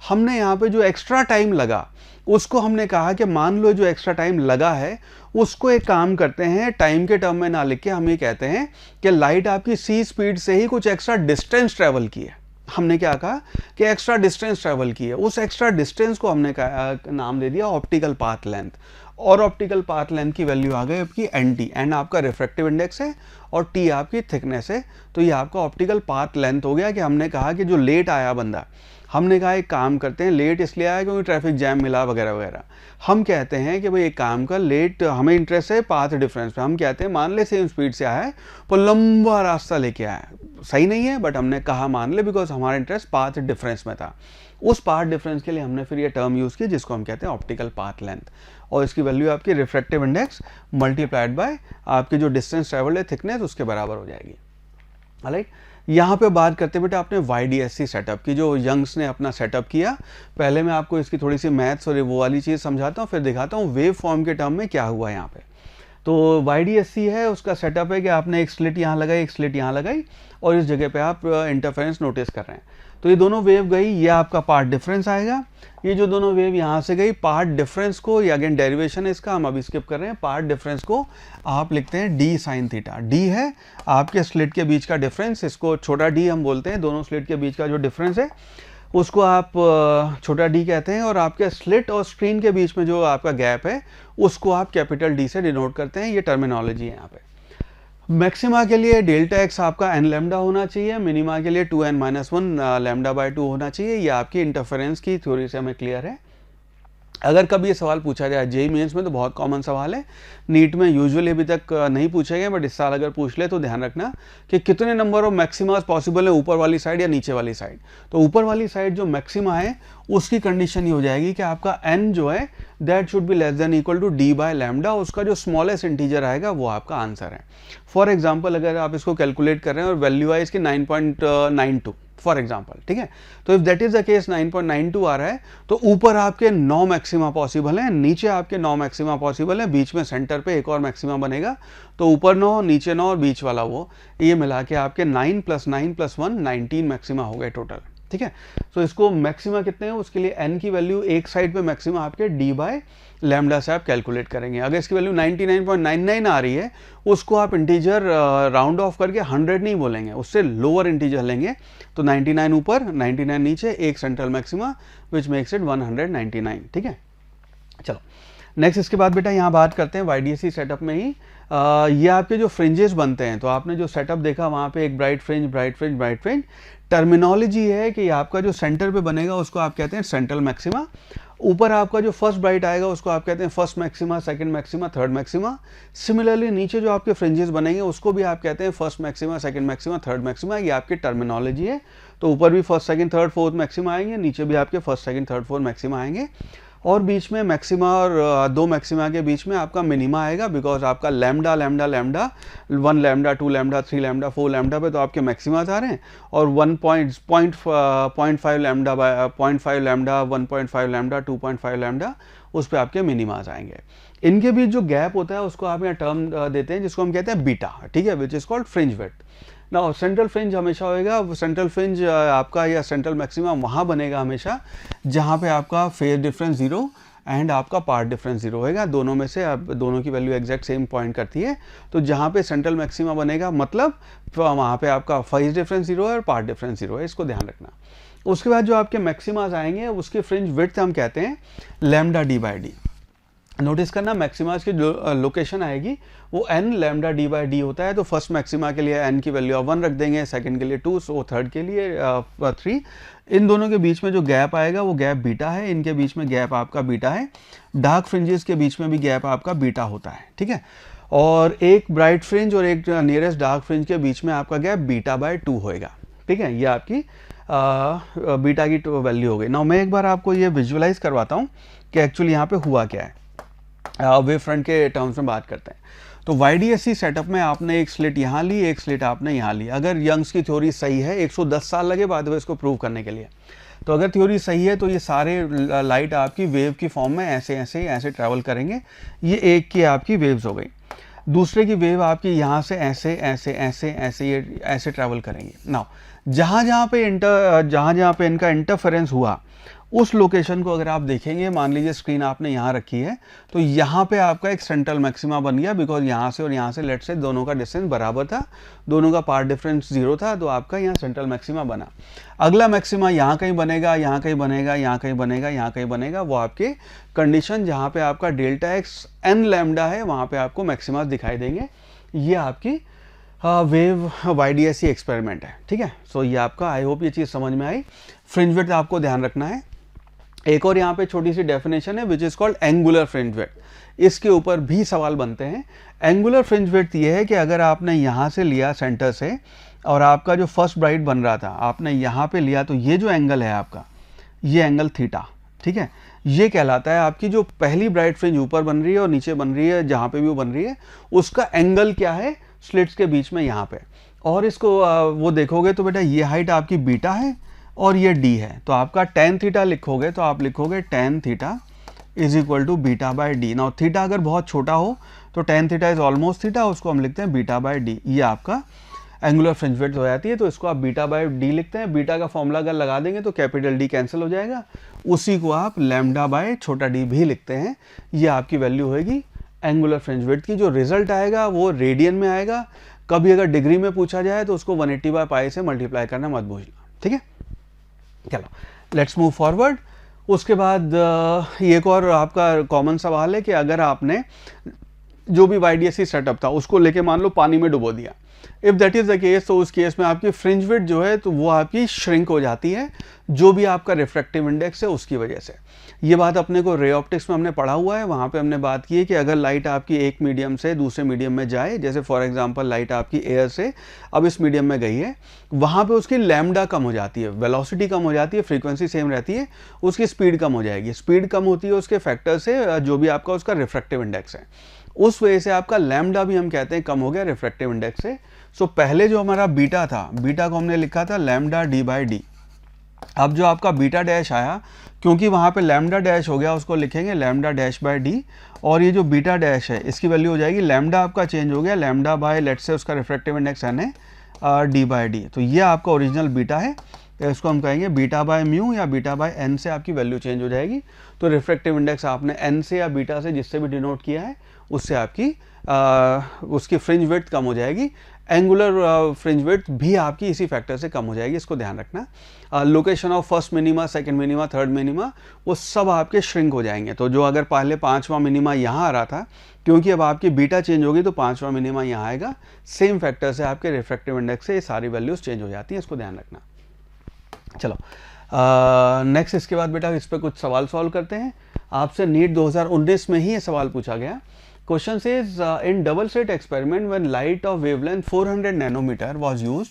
हमने यहाँ पे जो एक्स्ट्रा टाइम लगा उसको हमने कहा कि मान लो जो एक्स्ट्रा टाइम लगा है उसको एक काम करते हैं, टाइम के टर्म में ना लिख के हम ये कहते हैं कि लाइट आपकी सी स्पीड से ही कुछ एक्स्ट्रा डिस्टेंस ट्रेवल की है। हमने क्या कहा कि एक्स्ट्रा डिस्टेंस ट्रेवल की है, उस एक्स्ट्रा डिस्टेंस को हमने नाम दे दिया ऑप्टिकल पाथ लेंथ। और ऑप्टिकल पाथ लेंथ की वैल्यू आ गई आपकी NT, एन आपका रिफ्रैक्टिव इंडेक्स है और T आपकी थिकनेस है। तो ये आपका ऑप्टिकल पाथ लेंथ हो गया। कि हमने कहा कि जो लेट आया बंदा, हमने कहा एक काम करते हैं, लेट इसलिए आया क्योंकि ट्रैफिक जैम मिला वगैरह वगैरह। हम कहते हैं कि भाई एक काम कर, लेट हमें इंटरेस्ट है पाथ डिफरेंस पे। हम कहते हैं मान ले सेम स्पीड से आया है पर लंबा रास्ता लेके आया है, सही नहीं है बट हमने कहा मान ले बिकॉज हमारा इंटरेस्ट पाथ डिफरेंस में था। उस पाथ डिफरेंस के लिए हमने फिर ये टर्म यूज़ की जिसको हम कहते हैं ऑप्टिकल पाथ लेंथ, और इसकी वैल्यू आपकी रिफ्रैक्टिव इंडेक्स मल्टीप्लाइड बाय आपकी जो डिस्टेंस ट्रेवल्ड है थिकनेस उसके बराबर हो जाएगी, राइट। यहाँ पे बात करते बेटा आपने YDSC सेटअप की, जो यंग्स ने अपना सेटअप किया। पहले मैं आपको इसकी थोड़ी सी मैथ्स और वो वाली चीज़ समझाता हूँ, फिर दिखाता हूँ वेव फॉर्म के टर्म में क्या हुआ यहाँ पे। तो YDSC है, उसका सेटअप है कि आपने एक स्लिट यहाँ लगाई, एक स्लिट यहाँ लगाई और इस जगह पे आप इंटरफेरेंस नोटिस कर रहे हैं। तो ये दोनों वेव गई, ये आपका पार्ट डिफरेंस आएगा। ये जो दोनों वेव यहाँ से गई, पार्ट डिफरेंस को, ये अगेन डेरिवेशन है इसका, हम अभी स्किप कर रहे हैं। पार्ट डिफरेंस को आप लिखते हैं d sin थीटा। d है आपके स्लिट के बीच का डिफरेंस, इसको छोटा d हम बोलते हैं। दोनों स्लिट के बीच का जो डिफरेंस है उसको आप छोटा d कहते हैं, और आपके स्लिट और स्क्रीन के बीच में जो आपका गैप है उसको आप कैपिटल D से डिनोट करते हैं। ये टर्मिनोलॉजी है यहाँ पे। मैक्सिमा के लिए डेल्टा x आपका n लैम्डा होना चाहिए, मिनिमा के लिए 2n-1 λ/2 होना चाहिए। ये आपकी इंटरफेरेंस की थ्योरी से हमें क्लियर है। अगर कभी ये सवाल पूछा जाए जेईई मेंस में तो बहुत कॉमन सवाल है, नीट में यूजुअली अभी तक नहीं पूछे गए बट इस साल अगर पूछ ले तो ध्यान रखना कि कितने नंबर ऑफ मैक्सिमास पॉसिबल है, ऊपर वाली साइड या नीचे वाली साइड। तो ऊपर वाली साइड जो मैक्सिमा है उसकी कंडीशन ये हो जाएगी कि आपका n जो है that should be less than equal to d/λ, उसका जो स्मॉलेस्ट इंटीजर आएगा वो आपका आंसर है। फॉर एग्जाम्पल अगर आप इसको कैलकुलेट कर रहे हैं और वैल्यू है इसकी 9.92 फॉर एग्जाम्पल, ठीक है, तो if that is the case 9.92 आ रहा है तो ऊपर आपके 9 मैक्सिमा पॉसिबल हैं, नीचे आपके 9 मैक्सिमा पॉसिबल है, बीच में सेंटर पे एक और मैक्सिमा बनेगा। तो ऊपर 9, नीचे 9 और बीच वाला वो, ये मिला के आपके 9 + 9 + 1 19 मैक्सिमा हो गए टोटल, ठीक है। तो इसको मैक्सिमा कितने हैं उसके लिए n की वैल्यू एक साइड पे मैक्सिमा आपके d/λ से आप कैलकुलेट करेंगे। अगर इसकी वैल्यू 99.99 आ रही है उसको आप इंटीजर राउंड ऑफ करके 100 नहीं बोलेंगे, उससे लोअर इंटीजर लेंगे। तो 99 ऊपर 99 नीचे, एक central maxima which makes it 199, ठीक है। चलो नेक्स्ट इसके बाद बेटा यहाँ बात करते हैं YDSC सेटअप में ही ये आपके जो फ्रिंजेस बनते हैं। तो आपने जो सेटअप देखा वहाँ पे एक bright fringe, bright fringe, bright fringe. Terminology है कि आपका जो सेंटर पे बनेगा उसको आप कहते हैं सेंट्रल मैक्सिमा। ऊपर आपका जो फर्स्ट ब्राइट आएगा उसको आप कहते हैं first maxima, second maxima, third maxima. Similarly नीचे जो आपके फ्रिंजेस बनेंगे उसको भी आप कहते हैं first maxima, second maxima, third maxima. ये आपकी टर्मिनोलॉजी है। तो ऊपर भी first, second, third, fourth maxima आएंगे, नीचे भी आपके first, second, third, fourth maxima आएंगे, और बीच में मैक्सिमा और दो मैक्सिमा के बीच में आपका मिनिमा आएगा, बिकॉज आपका lambda lambda lambda 1 lambda 2 lambda 3 lambda 4 lambda पे तो आपके मैक्सिमास आ रहे हैं, और 1.5 लैम्डा 0.5 लैम्डा 1.5 लैम्डा 2.5 लैम्डा उस पर आपके मिनिमास आएंगे। इनके बीच जो गैप होता है उसको आप यहाँ टर्म देते हैं जिसको हम कहते हैं बीटा, ठीक है, which is called fringe width. ना सेंट्रल फ्रिंज हमेशा होएगा, सेंट्रल फ्रिंज आपका या सेंट्रल मैक्सिमा वहाँ बनेगा हमेशा जहाँ पे आपका फेज डिफरेंस 0 एंड आपका पाथ डिफरेंस 0 होएगा। दोनों में से अब दोनों की वैल्यू एग्जैक्ट सेम पॉइंट करती है, तो जहाँ पे सेंट्रल मैक्सिमा बनेगा मतलब वहाँ पे आपका फेज डिफरेंस 0 है और पाथ डिफरेंस 0 है, इसको ध्यान रखना। उसके बाद जो आपके मैक्सिमाज आएंगे उसके फ्रिंज विड्थ हम कहते हैं lambda D by D. Notice करना मैक्सिमाज की जो लोकेशन आएगी वो n lambda D by D होता है। तो फर्स्ट मैक्सिमा के लिए n की वैल्यू आप 1 रख देंगे, सेकंड के लिए 2, सो थर्ड के लिए 3। इन दोनों के बीच में जो गैप आएगा वो गैप बीटा है, इनके बीच में गैप आपका बीटा है। डार्क फ्रिंजेस के बीच में भी गैप आपका बीटा होता है, ठीक है। और एक ब्राइट फ्रिंज और एक नियरेस्ट डार्क फ्रिंज के बीच में आपका गैप बीटा बाय 2 होएगा, ठीक है। ये आपकी बीटा की वैल्यू हो गई। नाउ मैं एक बार आपको ये विजुअलाइज करवाता हूँ कि एक्चुअली यहाँ पे हुआ क्या है। वेव फ्रंट के टर्म्स में बात करते हैं तो YDSC सेटअप में आपने एक स्लिट यहाँ ली, एक स्लिट आपने यहाँ ली। अगर यंग्स की थ्योरी सही है, 110 साल लगे बाद में इसको प्रूव करने के लिए, तो अगर थ्योरी सही है तो ये सारे लाइट आपकी वेव की फॉर्म में ऐसे ऐसे ऐसे ट्रैवल करेंगे। ये एक की आपकी वेव्स हो गई, दूसरे की वेव आपकी यहाँ से ऐसे ऐसे ऐसे ऐसे ये ऐसे ट्रैवल करेंगे। नाउ जहाँ जहाँ पे इनका इंटरफेरेंस हुआ उस लोकेशन को अगर आप देखेंगे, मान लीजिए स्क्रीन आपने यहाँ रखी है, तो यहाँ पे आपका एक सेंट्रल मैक्सिमा बन गया, बिकॉज यहाँ से और यहाँ से लेट से दोनों का डिस्टेंस बराबर था, दोनों का पाथ डिफरेंस 0 था, तो आपका यहाँ सेंट्रल मैक्सिमा बना। अगला मैक्सिमा यहाँ कहीं बनेगा, यहाँ कहीं बनेगा, यहाँ कहीं बनेगा, यहाँ कहीं बनेगा, वो आपके कंडीशन जहाँ पे आपका डेल्टा एक्स n लैम्डा है वहाँ पे आपको मैक्सिमा दिखाई देंगे। ये आपकी वेव YDSC एक्सपेरिमेंट है, ठीक है। सो ये आपका, आई होप ये चीज़ समझ में आई। फ्रिंज विड्थ आपको ध्यान रखना है। एक और यहाँ पे छोटी सी डेफिनेशन है which is called angular fringe width. इसके ऊपर भी सवाल बनते हैं। एंगुलर फ्रिंज विड्थ ये है कि अगर आपने यहाँ से लिया सेंटर से और आपका जो फर्स्ट ब्राइट बन रहा था आपने यहाँ पे लिया, तो ये जो एंगल है आपका, ये एंगल थीटा, ठीक है, ये कहलाता है आपकी जो पहली ब्राइट फ्रिंज ऊपर बन रही है और नीचे बन रही है, जहाँ पे भी वो बन रही है उसका एंगल क्या है स्लिट्स के बीच में यहाँ पे। और इसको वो देखोगे तो बेटा ये हाइट आपकी बीटा है और ये डी है, तो आपका टेन थीटा लिखोगे तो आप लिखोगे tan theta is equal to beta by D. Now theta अगर बहुत छोटा हो तो tan theta is almost theta, उसको हम लिखते हैं बीटा बाय डी। ये आपका एंगुलर फ्रिंज विड्थ हो जाती है, तो इसको आप बीटा बाय डी लिखते हैं। बीटा का फॉर्मूला अगर लगा देंगे तो कैपिटल डी कैंसिल हो जाएगा, उसी को आप लैम्डा बाय छोटा डी भी लिखते हैं। ये आपकी वैल्यू होगी एंगुलर फ्रिंज विड्थ की। जो रिजल्ट आएगा वो रेडियन में आएगा। कभी अगर डिग्री में पूछा जाए तो उसको 180 बाय पाई से मल्टीप्लाई करना मत भूलना, ठीक है। चलो लेट्स मूव फॉरवर्ड। उसके बाद एक और आपका कॉमन सवाल है कि अगर आपने जो भी YDSC सेटअप था उसको लेके मान लो पानी में डुबो दिया, if that is the case, तो उस केस में आपकी फ्रिंज विड्थ जो है तो वो आपकी श्रिंक हो जाती है, जो भी आपका रिफ्रैक्टिव इंडेक्स है उसकी वजह से। ये बात अपने को रे ऑप्टिक्स में हमने पढ़ा हुआ है, वहाँ पे हमने बात की है कि अगर लाइट आपकी एक मीडियम से दूसरे मीडियम में जाए, जैसे फॉर एग्जांपल लाइट आपकी एयर से अब इस मीडियम में गई है, वहाँ पे उसकी लैम्डा कम हो जाती है, वेलोसिटी कम हो जाती है, फ्रीक्वेंसी सेम रहती है, उसकी स्पीड कम हो जाएगी। स्पीड कम होती है उसके फैक्टर से, जो भी आपका उसका रिफ्रैक्टिव इंडेक्स है, उस वजह से आपका लैम्डा भी हम कहते हैं कम हो गया रिफ्रैक्टिव इंडेक्स से। सो पहले जो हमारा बीटा था, बीटा को हमने लिखा था लैम्डा डी बाई डी। अब जो आपका बीटा डैश आया, क्योंकि वहाँ पे लैम्डा डैश हो गया, उसको लिखेंगे लैम्डा डैश बाय डी। और ये जो बीटा डैश है इसकी वैल्यू हो जाएगी, लैम्डा आपका चेंज हो गया, लैम्डा बाय लेट्स से उसका रिफ्रैक्टिव इंडेक्स एन है डी बाई डी। तो ये आपका ओरिजिनल बीटा है, तो इसको हम कहेंगे बीटा बाय म्यू या बीटा बाय एन से आपकी वैल्यू चेंज हो जाएगी। तो रिफ्रैक्टिव इंडेक्स आपने एन से या बीटा से जिससे भी डिनोट किया है उससे आपकी उसकी फ्रिंज विड्थ कम हो जाएगी। एंगुलर फ्रिंज विड्थ भी आपकी इसी फैक्टर से कम हो जाएगी, इसको ध्यान रखना। Location of first minima, second minima, third minima, वो सब आपके श्रिंक हो जाएंगे। तो जो अगर पहले पांचवा मिनिमा यहाँ आ रहा था, क्योंकि अब आपकी बीटा चेंज होगी तो पांचवा मिनिमा यहाँ आएगा। सेम फैक्टर से आपके रिफ्रैक्टिव इंडेक्स से ये सारी वैल्यूज चेंज हो जाती हैं, इसको ध्यान रखना। चलो नेक्स्ट इसके बाद बेटा इस पर कुछ सवाल सॉल्व करते हैं। आपसे नीट 2019 में ही ये सवाल पूछा गया। Question says in double slit experiment when light of wavelength 400 nanometre was used,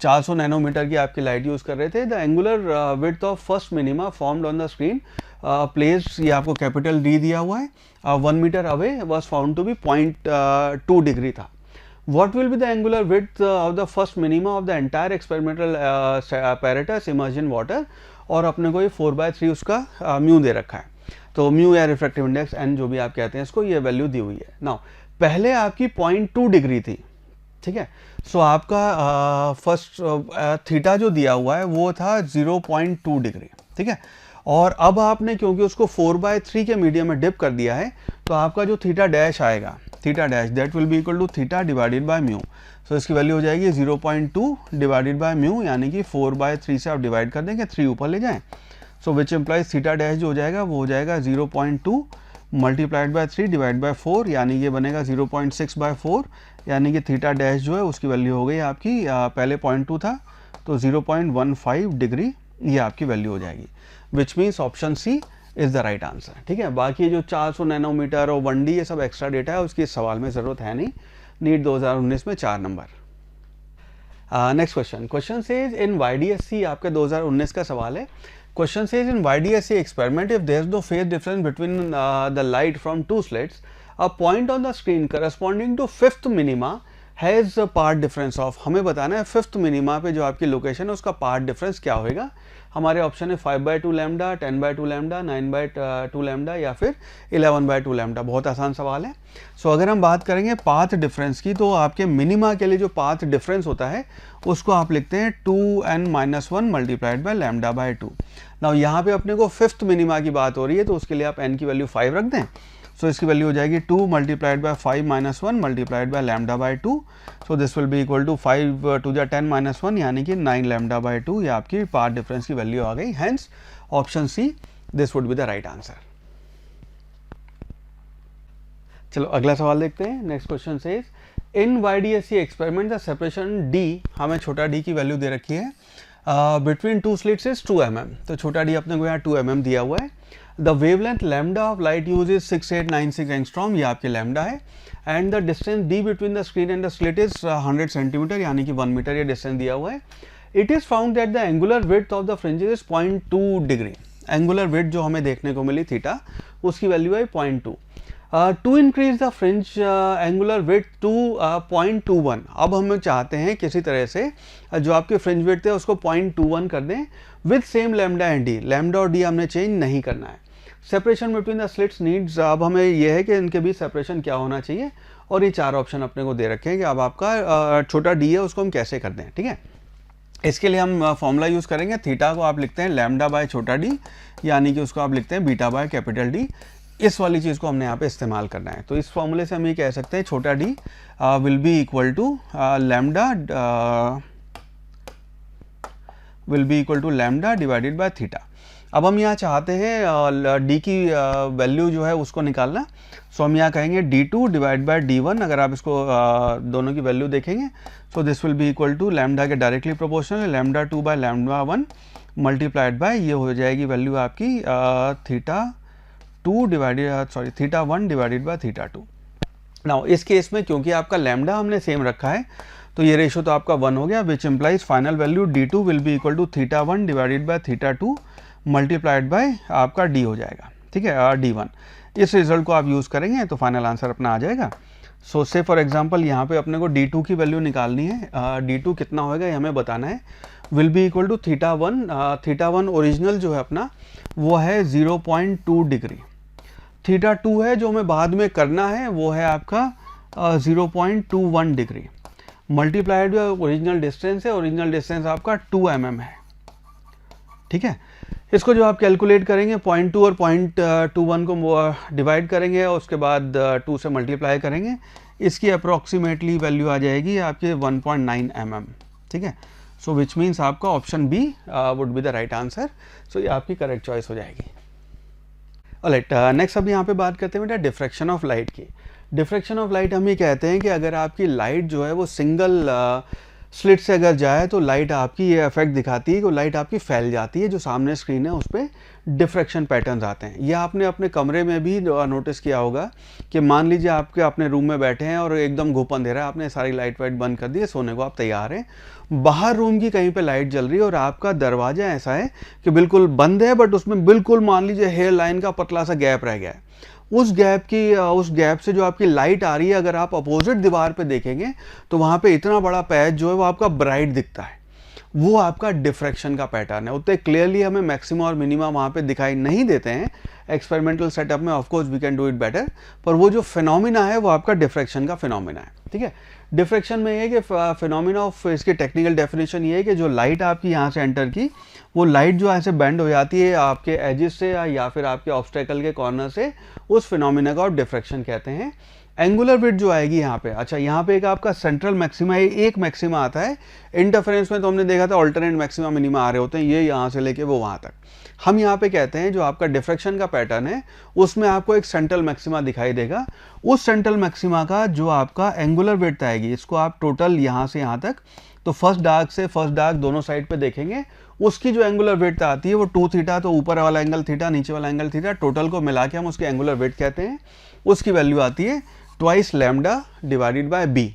400 nanometre की आपकी लाइट यूज कर रहे थे। The angular width of first minima formed on the screen place, ये आपको कैपिटल डी दिया हुआ है, 1 metre away was found to be 0.2 degree था। What will be the angular width of the first minima of the entire experimental apparatus immersed in water? और अपने को ये 4/3 उसका म्यू दे रखा है, तो म्यू या रिफ्रैक्टिव इंडेक्स एन जो भी आप कहते हैं इसको, ये वैल्यू दी हुई है। नाउ पहले आपकी 0.2 डिग्री थी, ठीक है। सो आपका फर्स्ट थीटा जो दिया हुआ है वो था 0.2 डिग्री, ठीक है। और अब आपने क्योंकि उसको 4/3 के मीडियम में डिप कर दिया है, तो आपका जो थीटा डैश आएगा, theta dash that will be equal to theta divided by mu. So इसकी वैल्यू हो जाएगी 0.2 डिवाइडेड बाय म्यू, यानी कि 4/3 से आप डिवाइड कर देंगे, 3 ऊपर ले जाएं। सो विच इम्प्लाइज थीटा डैश जो हो जाएगा वो हो जाएगा 0.2 मल्टीप्लाइड बाय 3 डिवाइड बाय 4, यानी ये बनेगा 0.6/4, यानी कि थीटा डैश जो है उसकी वैल्यू हो गई आपकी, पहले 0.2 था तो 0.15 डिग्री ये आपकी वैल्यू हो जाएगी, which means option C is the right answer. ठीक है, बाकी जो 400 नैनोमीटर और 1D ये सब एक्स्ट्रा डेटा है, उसकी इस सवाल में ज़रूरत है नहीं। नीट 2019 में 4 नंबर। Next question says in YDSC, आपके 2019 का सवाल है। Question says in YDSC experiment if there is no phase difference between the light from 2 slits, a point on the screen corresponding to 5th minima has path difference of, हमें बताना है 5th मिनिमा पे जो आपकी लोकेशन है उसका पार्ट डिफरेंस क्या होएगा। हमारे ऑप्शन है 5/2 लैम्डा, 10/2 लैम्डा, 9/2 लैम्डा या फिर 11/2 लैम्डा। बहुत आसान सवाल है। सो अगर हम बात करेंगे पाथ डिफरेंस की, तो आपके मिनिमा के लिए जो पाथ डिफरेंस होता है उसको आप लिखते हैं 2n-1 multiplied by lambda by 2। Now यहाँ पे अपने को 5th मिनिमा की बात हो रही है, तो उसके लिए आप n की वैल्यू 5 रख दें। सो इसकी वैल्यू हो जाएगी 2 multiplied by 5-1 multiplied by lambda by 2। So this will be equal to 5 to the 10-1 यानी कि 9 लैम्डा बाय 2। ये आपकी पार्ट डिफरेंस की वैल्यू आ गई। Hence option C this would be the right answer. चलो अगला सवाल देखते हैं। Next question says in YDSC experiment the separation d, हमें छोटा d की वैल्यू दे रखी है, बिटवीन 2 स्लिट्स इज 2 mm। तो छोटा d अपने को यहाँ 2 mm दिया हुआ है। The wavelength lambda of light use is 6896 angstrom, ये आपके लैम्डा है। And the distance d between the screen and the slit is 100 centimetre, यानी कि 1 मीटर ये डिस्टेंस दिया हुआ है। It is found that the angular width of the fringes is 0.2 degree. Angular width जो हमें देखने को मिली थीटा, उसकी वैल्यू है 0.2। To increase the fringe angular width to 0.21। अब हम चाहते हैं किसी तरह से जो आपकी फ्रिंज विड्थ है उसको 0.21 कर दें with same lambda and D. Lambda और डी हमने चेंज नहीं करना है। Separation between the slits needs, अब हमें यह है कि इनके बीच सेपरेशन क्या होना चाहिए, और ये 4 ऑप्शन अपने को दे रखे हैं कि अब आपका छोटा डी है उसको हम कैसे कर दें। ठीक है, इसके लिए हम फॉर्मूला यूज़ करेंगे। थीटा को आप लिखते हैं लैम्डा बाय छोटा डी, यानी कि उसको आप लिखते हैं बीटा बाय कैपिटल डी। इस वाली चीज़ को हमने यहाँ पे इस्तेमाल करना है। तो इस फॉर्मूले से हम ये कह सकते हैं छोटा d will be equal to lambda divided by theta. अब हम यहाँ चाहते हैं डी की वैल्यू जो है उसको निकालना। सो हम यहाँ कहेंगे d2 डिवाइड बाय d1। अगर आप इसको दोनों की वैल्यू देखेंगे, so this will be equal to lambda के डायरेक्टली प्रोपोर्शनल है, लैम्डा 2 बाय लैम्डा 1 मल्टीप्लाइड बाय, ये हो जाएगी वैल्यू आपकी theta 1 divided by theta 2। Now इस केस में क्योंकि आपका लैम्डा हमने सेम रखा है, तो ये रेशो तो आपका 1 हो गया, which implies final value d2 will be equal to theta 1 divided by theta 2 multiplied by आपका d हो जाएगा। ठीक है, d1। इस रिजल्ट को आप यूज़ करेंगे तो फाइनल आंसर अपना आ जाएगा। सो से फॉर एग्जांपल यहाँ पे अपने को d2 की वैल्यू निकालनी है। d2 कितना होएगा ये हमें बताना है। Will be equal to theta 1। Theta 1 original जो है अपना वो है 0.2 डिग्री। थीटा 2 है जो हमें बाद में करना है, वो है आपका 0.21 डिग्री मल्टीप्लाइड ओरिजिनल डिस्टेंस है। ओरिजिनल डिस्टेंस आपका 2 mm है। ठीक है, इसको जो आप कैलकुलेट करेंगे 0.2 और 0.21 को डिवाइड करेंगे और उसके बाद 2 से मल्टीप्लाई करेंगे, इसकी अप्रॉक्सीमेटली वैल्यू आ जाएगी आपके 1.9 mm। ठीक है, सो विच मीन्स आपका option B would be the right answer. So ये आपकी करेक्ट चॉइस हो जाएगी। ऑलराइट, नेक्स्ट अब यहाँ पे बात करते हैं बेटा डिफ्रैक्शन ऑफ लाइट की। डिफ्रैक्शन ऑफ लाइट हम ये कहते हैं कि अगर आपकी लाइट जो है वो सिंगल स्लिट से अगर जाए तो लाइट आपकी ये इफेक्ट दिखाती है कि लाइट आपकी फैल जाती है, जो सामने स्क्रीन है उस पर डिफ्रैक्शन पैटर्न्स आते हैं। यह आपने अपने कमरे में भी नोटिस किया होगा कि मान लीजिए आपके अपने रूम में बैठे हैं और एकदम घुप अंधेरा है, आपने सारी लाइट वाइट बंद कर दी है, सोने को आप तैयार हैं, बाहर रूम की कहीं पे लाइट जल रही है और आपका दरवाजा ऐसा है कि बिल्कुल बंद है, बट उसमें बिल्कुल मान लीजिए हेयर लाइन का पतला सा गैप रह गया है। उस गैप से जो आपकी लाइट आ रही है, अगर आप अपोजिट दीवार पे देखेंगे तो वहाँ पे इतना बड़ा पैच जो है वो आपका ब्राइट दिखता है, वो आपका डिफ्रैक्शन का पैटर्न है। उतने क्लियरली हमें मैक्सिमम और मिनिमा वहाँ पे दिखाई नहीं देते हैं एक्सपेरिमेंटल सेटअप में, of course we can do it better, पर वो जो फिनोमिना है वो आपका डिफ्रैक्शन का फिनोमिना है। ठीक है, डिफ्रैक्शन में ये है कि फिनोमिना ऑफ, इसकी टेक्निकल डेफिनेशन ये है कि जो लाइट आपकी यहाँ से एंटर की, वो लाइट जो ऐसे बेंड हो जाती है आपके एजेस से या फिर आपके ऑब्स्टेकल के कॉर्नर से, उस फिनोमिना का आप डिफ्रैक्शन कहते हैं। एंगुलर विड्थ जो आएगी यहाँ पे, अच्छा यहाँ पे एक आपका सेंट्रल मैक्सिमा, एक मैक्सिमा आता है। इंटरफेरेंस में तो हमने देखा था अल्टरनेट मैक्सिमा मिनिमा आ रहे होते हैं, ये यहाँ से लेके वो वहाँ तक। हम यहाँ पे कहते हैं जो आपका डिफ्रैक्शन का पैटर्न है उसमें आपको एक सेंट्रल मैक्सिमा दिखाई देगा। उस सेंट्रल मैक्सिमा का जो आपका एंगुलर विड्थ आएगी, इसको आप टोटल यहाँ से यहाँ तक, तो फर्स्ट डार्क से फर्स्ट डार्क दोनों साइड पे देखेंगे, उसकी जो एंगुलर विड्थ आती है वो 2 थीटा, तो ऊपर वाला एंगल थीटा, नीचे वाला एंगल थीटा, टोटल को मिला के हम उसकी एंगुलर विड्थ कहते हैं। उसकी वैल्यू आती है twice lambda divided by B.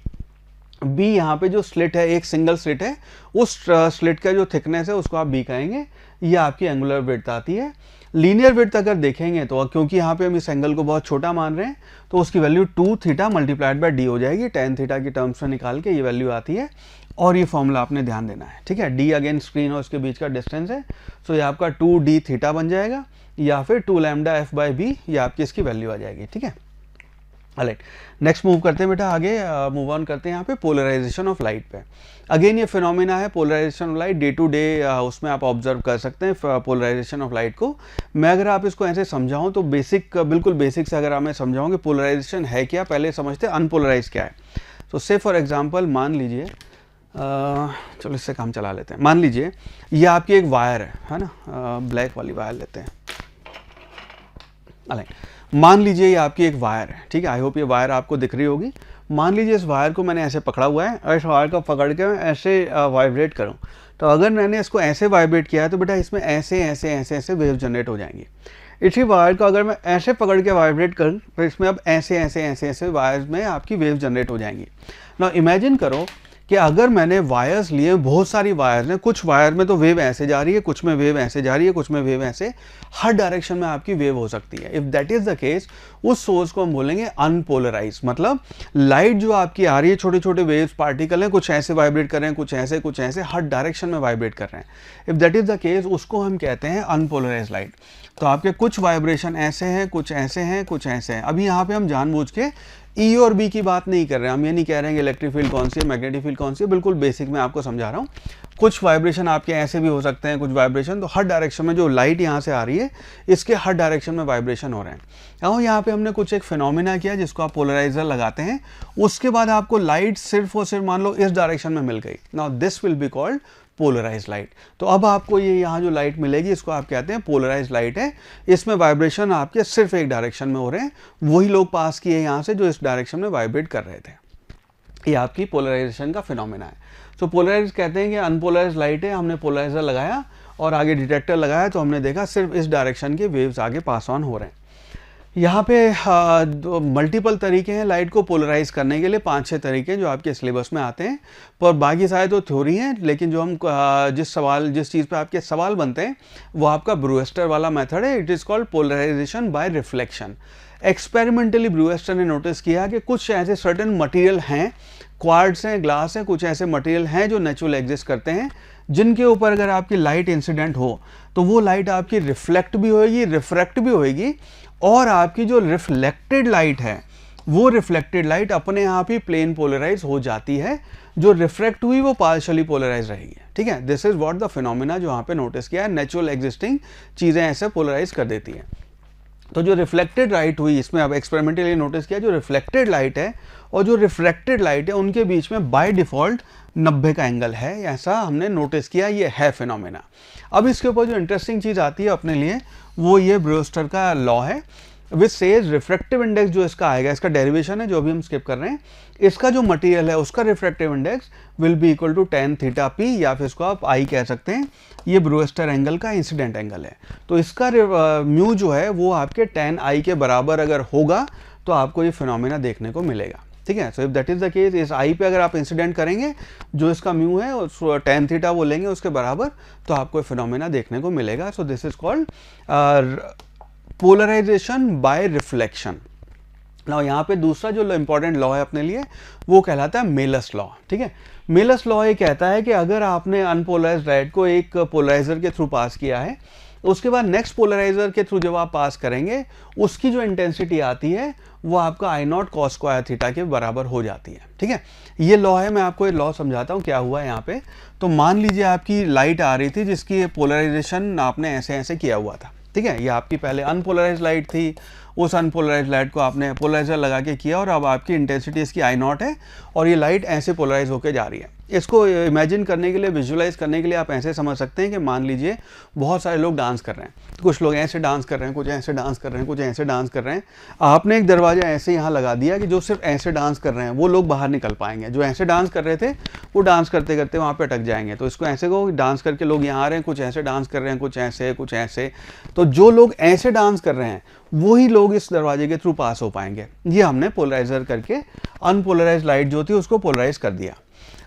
B यहाँ पे जो स्लिट है, एक सिंगल स्लिट है, उस स्लिट का जो थिकनेस है उसको आप बी कहेंगे। ये आपकी एंगुलर विड्थ आती है। लीनियर विड्थ अगर देखेंगे तो क्योंकि यहाँ पे हम इस एंगल को बहुत छोटा मान रहे हैं, तो उसकी value 2 theta multiplied by D हो जाएगी। tan थीटा की टर्म्स में निकाल के ये वैल्यू आती है, और ये फॉर्मूला आपने ध्यान देना है, ठीक है। डी अगेन स्क्रीन और उसके बीच का डिस्टेंस है, सो ये आपका 2d थीटा बन जाएगा, या फिर 2 लैम्डा एफ बाई बी, ये आपकी इसकी वैल्यू आ जाएगी, ठीक है। राइट, नेक्स्ट मूव करते हैं बेटा आगे, मूव ऑन करते हैं यहाँ पे पोलराइजेशन ऑफ लाइट पे। अगेन ये फिनोमिना है polarisation of light, day to day उसमें आप ऑब्जर्व कर सकते हैं पोलराइजेशन ऑफ लाइट को। मैं अगर आप इसको ऐसे समझाऊं तो बेसिक, बिल्कुल बेसिक से अगर मैं समझाऊं कि पोलराइजेशन है क्या, पहले समझते हैं अनपोलराइज क्या है। तो से फॉर एग्जांपल मान लीजिए, चलो इससे काम चला लेते हैं। मान लीजिए ये आपकी एक वायर है ना, ब्लैक वाली वायर लेते हैं। मान लीजिए ये आपकी एक वायर है, ठीक है। आई होप ये वायर आपको दिख रही होगी। मान लीजिए इस वायर को मैंने ऐसे पकड़ा हुआ है, और इस वायर को पकड़ के मैं ऐसे वाइब्रेट करूं, तो अगर मैंने इसको ऐसे वाइब्रेट किया है तो बेटा इसमें ऐसे ऐसे ऐसे ऐसे वेव जनरेट हो जाएंगी। इसी वायर को अगर मैं ऐसे पकड़ के वाइब्रेट करूं तो इसमें अब ऐसे ऐसे ऐसे ऐसे वायर्स में आपकी वेव जनरेट हो जाएंगी। नाउ इमेजिन करो कि अगर मैंने वायर्स लिए, बहुत सारी वायर्स हैं, कुछ वायर में तो वेव ऐसे जा रही है, कुछ में वेव ऐसे जा रही है, कुछ में वेव ऐसे, हर डायरेक्शन में आपकी वेव हो सकती है। If that is the case, उस सोर्स को हम बोलेंगे अनपोलराइज। मतलब लाइट जो आपकी आ रही है, छोटे छोटे वेव्स पार्टिकल हैं, कुछ ऐसे वाइब्रेट कर रहे हैं, कुछ ऐसे, हर डायरेक्शन में वाइब्रेट कर रहे हैं। If that is the case, उसको हम कहते हैं अनपोलराइज लाइट। तो आपके कुछ वाइब्रेशन ऐसे हैं, कुछ ऐसे हैं, कुछ ऐसे हैं। अभी यहाँ पे हम जानबूझ के ई और बी की बात नहीं कर रहे हैं, हम ये नहीं कह रहे हैं कि इलेक्ट्रिक फील्ड कौन सी है, मैग्नेटिक फील्ड कौन सी है, बिल्कुल बेसिक में आपको समझा रहा हूँ। कुछ वाइब्रेशन आपके ऐसे भी हो सकते हैं, कुछ वाइब्रेशन, तो हर डायरेक्शन में जो लाइट यहाँ से आ रही है, इसके हर डायरेक्शन में वाइब्रेशन हो रहे हैं। और यहाँ पे हमने कुछ एक फिनोमिना किया जिसको आप पोलराइजर लगाते हैं, उसके बाद आपको लाइट सिर्फ और सिर्फ मान लो इस डायरेक्शन में मिल गई। Now this will be called polarise light. तो अब आपको ये यहाँ जो लाइट मिलेगी इसको आप कहते हैं पोलराइज लाइट है। इसमें वाइब्रेशन आपके सिर्फ एक डायरेक्शन में हो रहे हैं, वही लोग पास किए यहाँ से जो इस डायरेक्शन में वाइब्रेट कर रहे थे। ये आपकी पोलराइजेशन का फिनोमेना है। तो पोलराइज कहते हैं कि अनपोलराइज लाइट है, हमने पोलराइजर लगाया और आगे डिटेक्टर लगाया, तो हमने देखा सिर्फ इस डायरेक्शन के वेव्स आगे पास ऑन हो रहे हैं। यहाँ पे मल्टीपल तरीके हैं लाइट को पोलराइज करने के लिए, 5-6 तरीके जो आपके सिलेबस में आते हैं, पर बाकी सारे तो थ्योरी हैं। लेकिन जो हम जिस चीज़ पे आपके सवाल बनते हैं वो आपका ब्रूस्टर वाला मेथड है। It is called polarization by reflection. Experimentally Brewster ने नोटिस किया कि कुछ ऐसे सर्टेन मटेरियल हैं, क्वार्ट्स हैं, ग्लास हैं, कुछ ऐसे मटेरियल हैं जो नेचुरल एग्जिस्ट करते हैं, जिनके ऊपर अगर आपकी लाइट इंसिडेंट हो तो वो लाइट आपकी रिफ्लेक्ट भी होएगी, रिफ्रैक्ट भी होएगी, और आपकी जो रिफ्लेक्टेड लाइट है वो रिफ्लेक्टेड लाइट अपने आप ही प्लेन पोलराइज हो जाती है, जो रिफ्रैक्ट हुई वो पार्शियली पोलराइज रहेगी, ठीक है। This is what the phenomena जो यहाँ पे नोटिस किया है, नेचुरल एग्जिस्टिंग चीज़ें ऐसे पोलराइज कर देती हैं। तो जो रिफ्लेक्टेड लाइट हुई, इसमें अब एक्सपेरिमेंटली नोटिस किया, जो रिफ्लेक्टेड लाइट है और जो रिफ्रैक्टेड लाइट है उनके बीच में बाय डिफ़ॉल्ट 90 का एंगल है, ऐसा हमने नोटिस किया, ये है फिनोमेना। अब इसके ऊपर जो इंटरेस्टिंग चीज़ आती है अपने लिए वो ये ब्रूस्टर का लॉ है, विच सेज रिफ्रैक्टिव इंडेक्स जो इसका आएगा, इसका डेरिवेशन है जो अभी हम स्किप कर रहे हैं, इसका जो मटेरियल है उसका refractive index will be equal to tan theta p, या फिर इसको आप I कह सकते हैं। ये ब्रूस्टर एंगल का इंसिडेंट एंगल है, तो इसका म्यू जो है वो आपके tan I के बराबर अगर होगा तो आपको ये फिनोमेना देखने को मिलेगा, ठीक है। So if that is the case, इस I पे अगर आप इंसिडेंट करेंगे, जो इसका म्यू है tan थीटा वो लेंगे उसके बराबर, तो आपको फिनोमेना देखने को मिलेगा। So this is called polarization by reflection. Now यहाँ पे दूसरा जो इंपॉर्टेंट लॉ है अपने लिए वो कहलाता है मेलस लॉ, ठीक है। मेलस लॉ ये कहता है कि अगर आपने अनपोलराइज्ड लाइट को एक पोलराइजर के थ्रू पास किया है, उसके बाद नेक्स्ट पोलराइजर के थ्रू जब आप पास करेंगे उसकी जो इंटेंसिटी आती है वो आपका आई नॉट कॉस स्क्वायर थीटा के बराबर हो जाती है। ठीक है, ये लॉ है, मैं आपको ये लॉ समझाता हूँ क्या हुआ है यहाँ पे। तो मान लीजिए आपकी लाइट आ रही थी जिसकी पोलराइजेशन आपने ऐसे ऐसे किया हुआ था। ठीक है, ये आपकी पहले अनपोलराइज लाइट थी, उस अनपोलराइज लाइट को आपने पोलराइजर लगा के किया और अब आपकी इंटेंसिटी इसकी आई नॉट है और ये लाइट ऐसे पोलराइज होकर जा रही है। इसको इमेजिन करने के लिए, विजुलाइज करने के लिए आप ऐसे समझ सकते हैं कि मान लीजिए बहुत सारे लोग डांस कर रहे हैं, कुछ लोग ऐसे डांस कर रहे हैं, कुछ ऐसे डांस कर रहे हैं, कुछ ऐसे डांस कर रहे हैं। आपने एक दरवाजा ऐसे यहाँ लगा दिया कि जो सिर्फ ऐसे डांस कर रहे हैं वो लोग बाहर निकल पाएंगे, जो ऐसे डांस कर रहे थे वो डांस करते करते वहाँ पे अटक जाएंगे। तो इसको ऐसे को डांस करके लोग यहाँ आ रहे हैं, कुछ ऐसे डांस कर रहे हैं, कुछ ऐसे, कुछ ऐसे। तो जो लोग ऐसे डांस कर रहे हैं वही लोग इस दरवाजे के थ्रू पास हो पाएंगे। ये हमने पोलराइजर करके अनपोलराइज लाइट जो थी उसको पोलराइज कर दिया।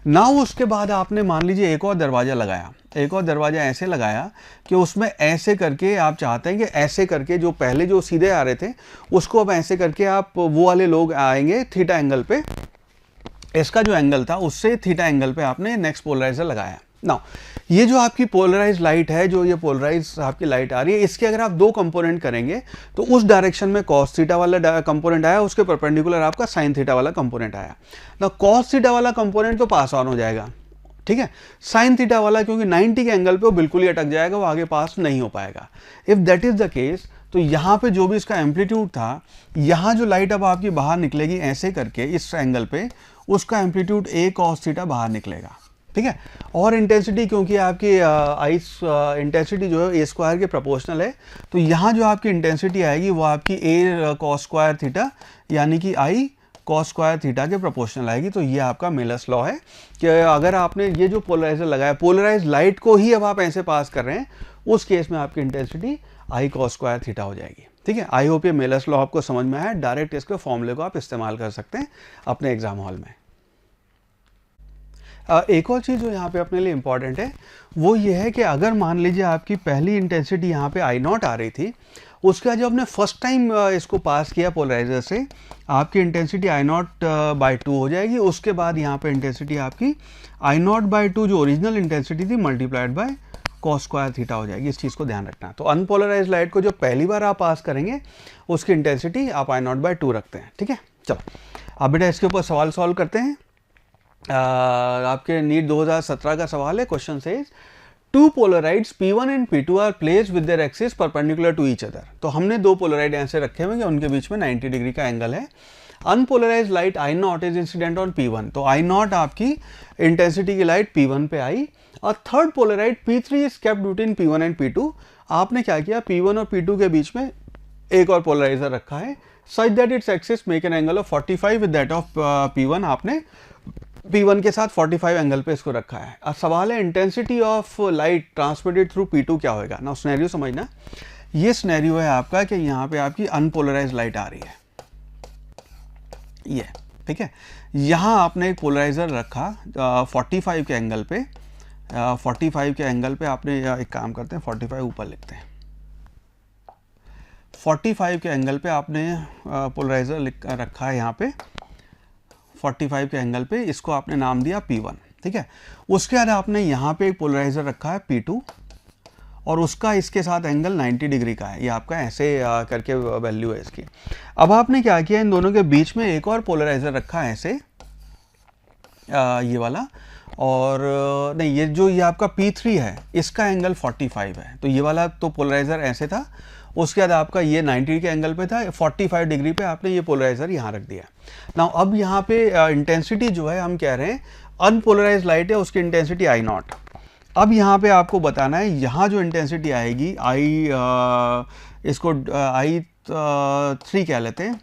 ना उसके बाद आपने मान लीजिए एक और दरवाज़ा लगाया, एक और दरवाज़ा ऐसे लगाया कि उसमें ऐसे करके आप चाहते हैं कि ऐसे करके जो पहले जो सीधे आ रहे थे उसको अब ऐसे करके आप वो वाले लोग आएंगे थीटा एंगल पे। इसका जो एंगल था उससे थीटा एंगल पे आपने नेक्स्ट पोलराइजर लगाया। नाउ ये जो आपकी पोलराइज लाइट है, जो ये पोलराइज आपकी लाइट आ रही है, इसके अगर आप दो कंपोनेंट करेंगे तो उस डायरेक्शन में कॉस थीटा वाला कंपोनेंट आया, उसके परपेंडिकुलर आपका साइन थीटा वाला कंपोनेंट आया। ना कॉस थीटा वाला कंपोनेंट तो पास ऑन हो जाएगा, ठीक है। साइन थीटा वाला क्योंकि 90 के एंगल पे वो बिल्कुल ही अटक जाएगा, वो आगे पास नहीं हो पाएगा। If that is the case तो यहाँ पे जो भी इसका एम्पलीट्यूड था, यहाँ जो लाइट अब आपकी बाहर निकलेगी ऐसे करके इस एंगल पे, उसका एम्पलीट्यूड ए कॉस थीटा बाहर निकलेगा, ठीक है। और इंटेंसिटी क्योंकि आपकी इंटेंसिटी जो है ए स्क्वायर के प्रोपोर्शनल है, तो यहाँ जो आपकी इंटेंसिटी आएगी वो आपकी ए कॉस स्क्वायर थीटा यानी कि आई कॉस स्क्वायर थीटा के प्रोपोर्शनल आएगी। तो ये आपका मेलर्स लॉ है कि अगर आपने ये जो पोलराइजर लगाया, पोलराइज लाइट को ही अब आप ऐसे पास कर रहे हैं, उस केस में आपकी intensity I cos square theta हो जाएगी, ठीक है। आई होप ये मेलर्स लॉ आपको समझ में आया। डायरेक्ट इसके फॉर्मूले को आप इस्तेमाल कर सकते हैं अपने एग्जाम हॉल में। एक और चीज़ जो यहाँ पे अपने लिए इम्पॉर्टेंट है वो ये है कि अगर मान लीजिए आपकी पहली इंटेंसिटी यहाँ पे आई नॉट आ रही थी, उसके बाद जब आपने फर्स्ट टाइम इसको पास किया पोलराइजर से, आपकी इंटेंसिटी आई नॉट बाई 2 हो जाएगी। उसके बाद यहाँ पे इंटेंसिटी आपकी आई नॉट बाई 2 जो ओरिजिनल इंटेंसिटी थी multiplied by cos square theta हो जाएगी। इस चीज़ को ध्यान रखना। तो अनपोलराइज लाइट को जो पहली बार आप पास करेंगे उसकी इंटेंसिटी आप आई नॉट बाई 2 रखते हैं, ठीक है। चलो अब बेटा इसके ऊपर सवाल सॉल्व करते हैं। आपके नीट 2017 का सवाल है। Question says two polaroids P1 and P2 are placed with their axes perpendicular to each other. तो हमने दो पोलराइड ऐसे रखे हुए हैं, उनके बीच में 90 डिग्री का एंगल है। Unpolarise light I not is incident on P1, तो आई नॉट आपकी इंटेंसिटी की लाइट P1 पे आई। और third polaroid P3 is kept between P1 and P2। आपने क्या किया, P1 और P2 के बीच में एक और पोलराइजर रखा है such that its axis make an angle of 45 with that of P1। आपने P1 के साथ 45 एंगल पे इसको रखा है। अब सवाल है intensity of light transmitted through P2 क्या होएगा ना। सिनेरियो समझना, ये सिनेरियो है आपका कि यहाँ पे आपकी अनपोलराइज लाइट आ रही है, ये ठीक है। यहाँ आपने एक पोलराइजर रखा 45 के एंगल पे, 45 के एंगल पे आपने एक काम करते हैं 45 ऊपर लिखते हैं। 45 के एंगल पे आपने पोलराइजर रखा है यहाँ पे 45 के एंगल पे, इसको आपने नाम दिया P1, ठीक है। उसके बाद आपने यहाँ पे एक पोलराइजर रखा है P2 और उसका इसके साथ एंगल 90 डिग्री का है। ये आपका ऐसे करके वैल्यू है इसकी। अब आपने क्या किया, इन दोनों के बीच में एक और पोलराइजर रखा है ऐसे ये वाला, और नहीं ये जो ये आपका P3 है इसका एंगल 45 है। तो ये वाला तो पोलराइजर ऐसे था, उसके बाद आपका ये 90 के एंगल पे था, 45 डिग्री पे आपने ये पोलराइजर यहाँ रख दिया। नाउ अब यहाँ पे इंटेंसिटी जो है हम कह रहे हैं अनपोलराइज लाइट है उसकी इंटेंसिटी आई नॉट। अब यहाँ पे आपको बताना है यहाँ जो इंटेंसिटी आएगी इसको I3 कह लेते हैं।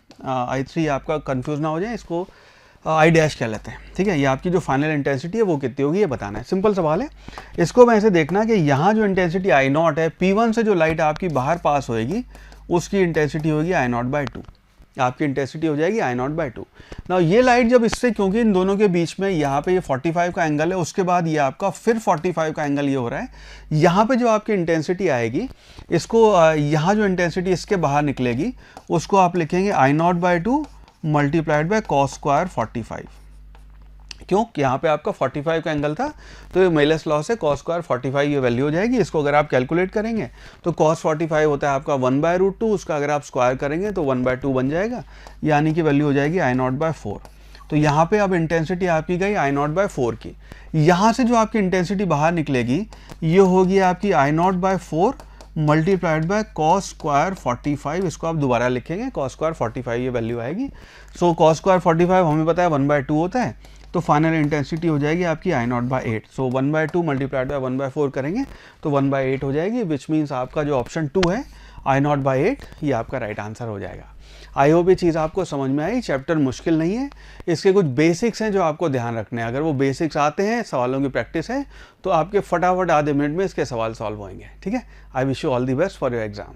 I3 आपका कंफ्यूज ना हो जाए, इसको आई डैश कह लेते हैं, ठीक है। ये आपकी जो फाइनल इंटेंसिटी है वो कितनी होगी ये बताना है। सिंपल सवाल है। इसको मैं ऐसे देखना कि यहाँ जो इंटेंसिटी आई नॉट है, P1 से जो लाइट आपकी बाहर पास होएगी उसकी इंटेंसिटी होगी आई नॉट बाई 2। आपकी इंटेंसिटी हो जाएगी आई नॉट बाई 2। ना ये लाइट जब इससे, क्योंकि इन दोनों के बीच में यहाँ पे ये 45 का एंगल है, उसके बाद ये आपका फिर 45 का एंगल ये हो रहा है, यहाँ पे जो आपकी इंटेंसिटी आएगी इसको यहाँ जो इंटेंसिटी इसके बाहर निकलेगी उसको आप लिखेंगे I not by 2 multiplied by cos square 45। क्यों? यहाँ पे आपका 45 का एंगल था, तो ये मेलस लॉ से cos स्क्वायर 45 ये वैल्यू हो जाएगी। इसको अगर आप कैलकुलेट करेंगे तो cos 45 होता है आपका 1/√2, उसका अगर आप स्क्वायर करेंगे तो 1/2 बन जाएगा, यानी कि वैल्यू हो जाएगी I0/4। तो यहाँ पे अब इंटेंसिटी आपकी गई I0/4 की। यहाँ से जो आपकी इंटेंसिटी बाहर निकलेगी ये होगी आपकी I0/4 multiplied by cos square 45। इसको आप दोबारा लिखेंगे, cos स्क्वायर 45 ये वैल्यू आएगी। सो cos स्क्वायर 45 हमें पता है 1/2 होता है, तो फाइनल इंटेंसिटी हो जाएगी आपकी I0/8। सो 1/2 मल्टीप्लाइड बाय 1/4 करेंगे तो 1/8 हो जाएगी, विच मीन्स आपका जो ऑप्शन 2 है I0/8 ये आपका राइट आंसर हो जाएगा। आई होप ये चीज़ आपको समझ में आई। चैप्टर मुश्किल नहीं है, इसके कुछ बेसिक्स हैं जो आपको ध्यान रखने हैं। अगर वो बेसिक्स आते हैं, सवालों की प्रैक्टिस है, तो आपके फटाफट आधे मिनट में इसके सवाल सॉल्व होंगे। ठीक है, I wish you all the best for your exam.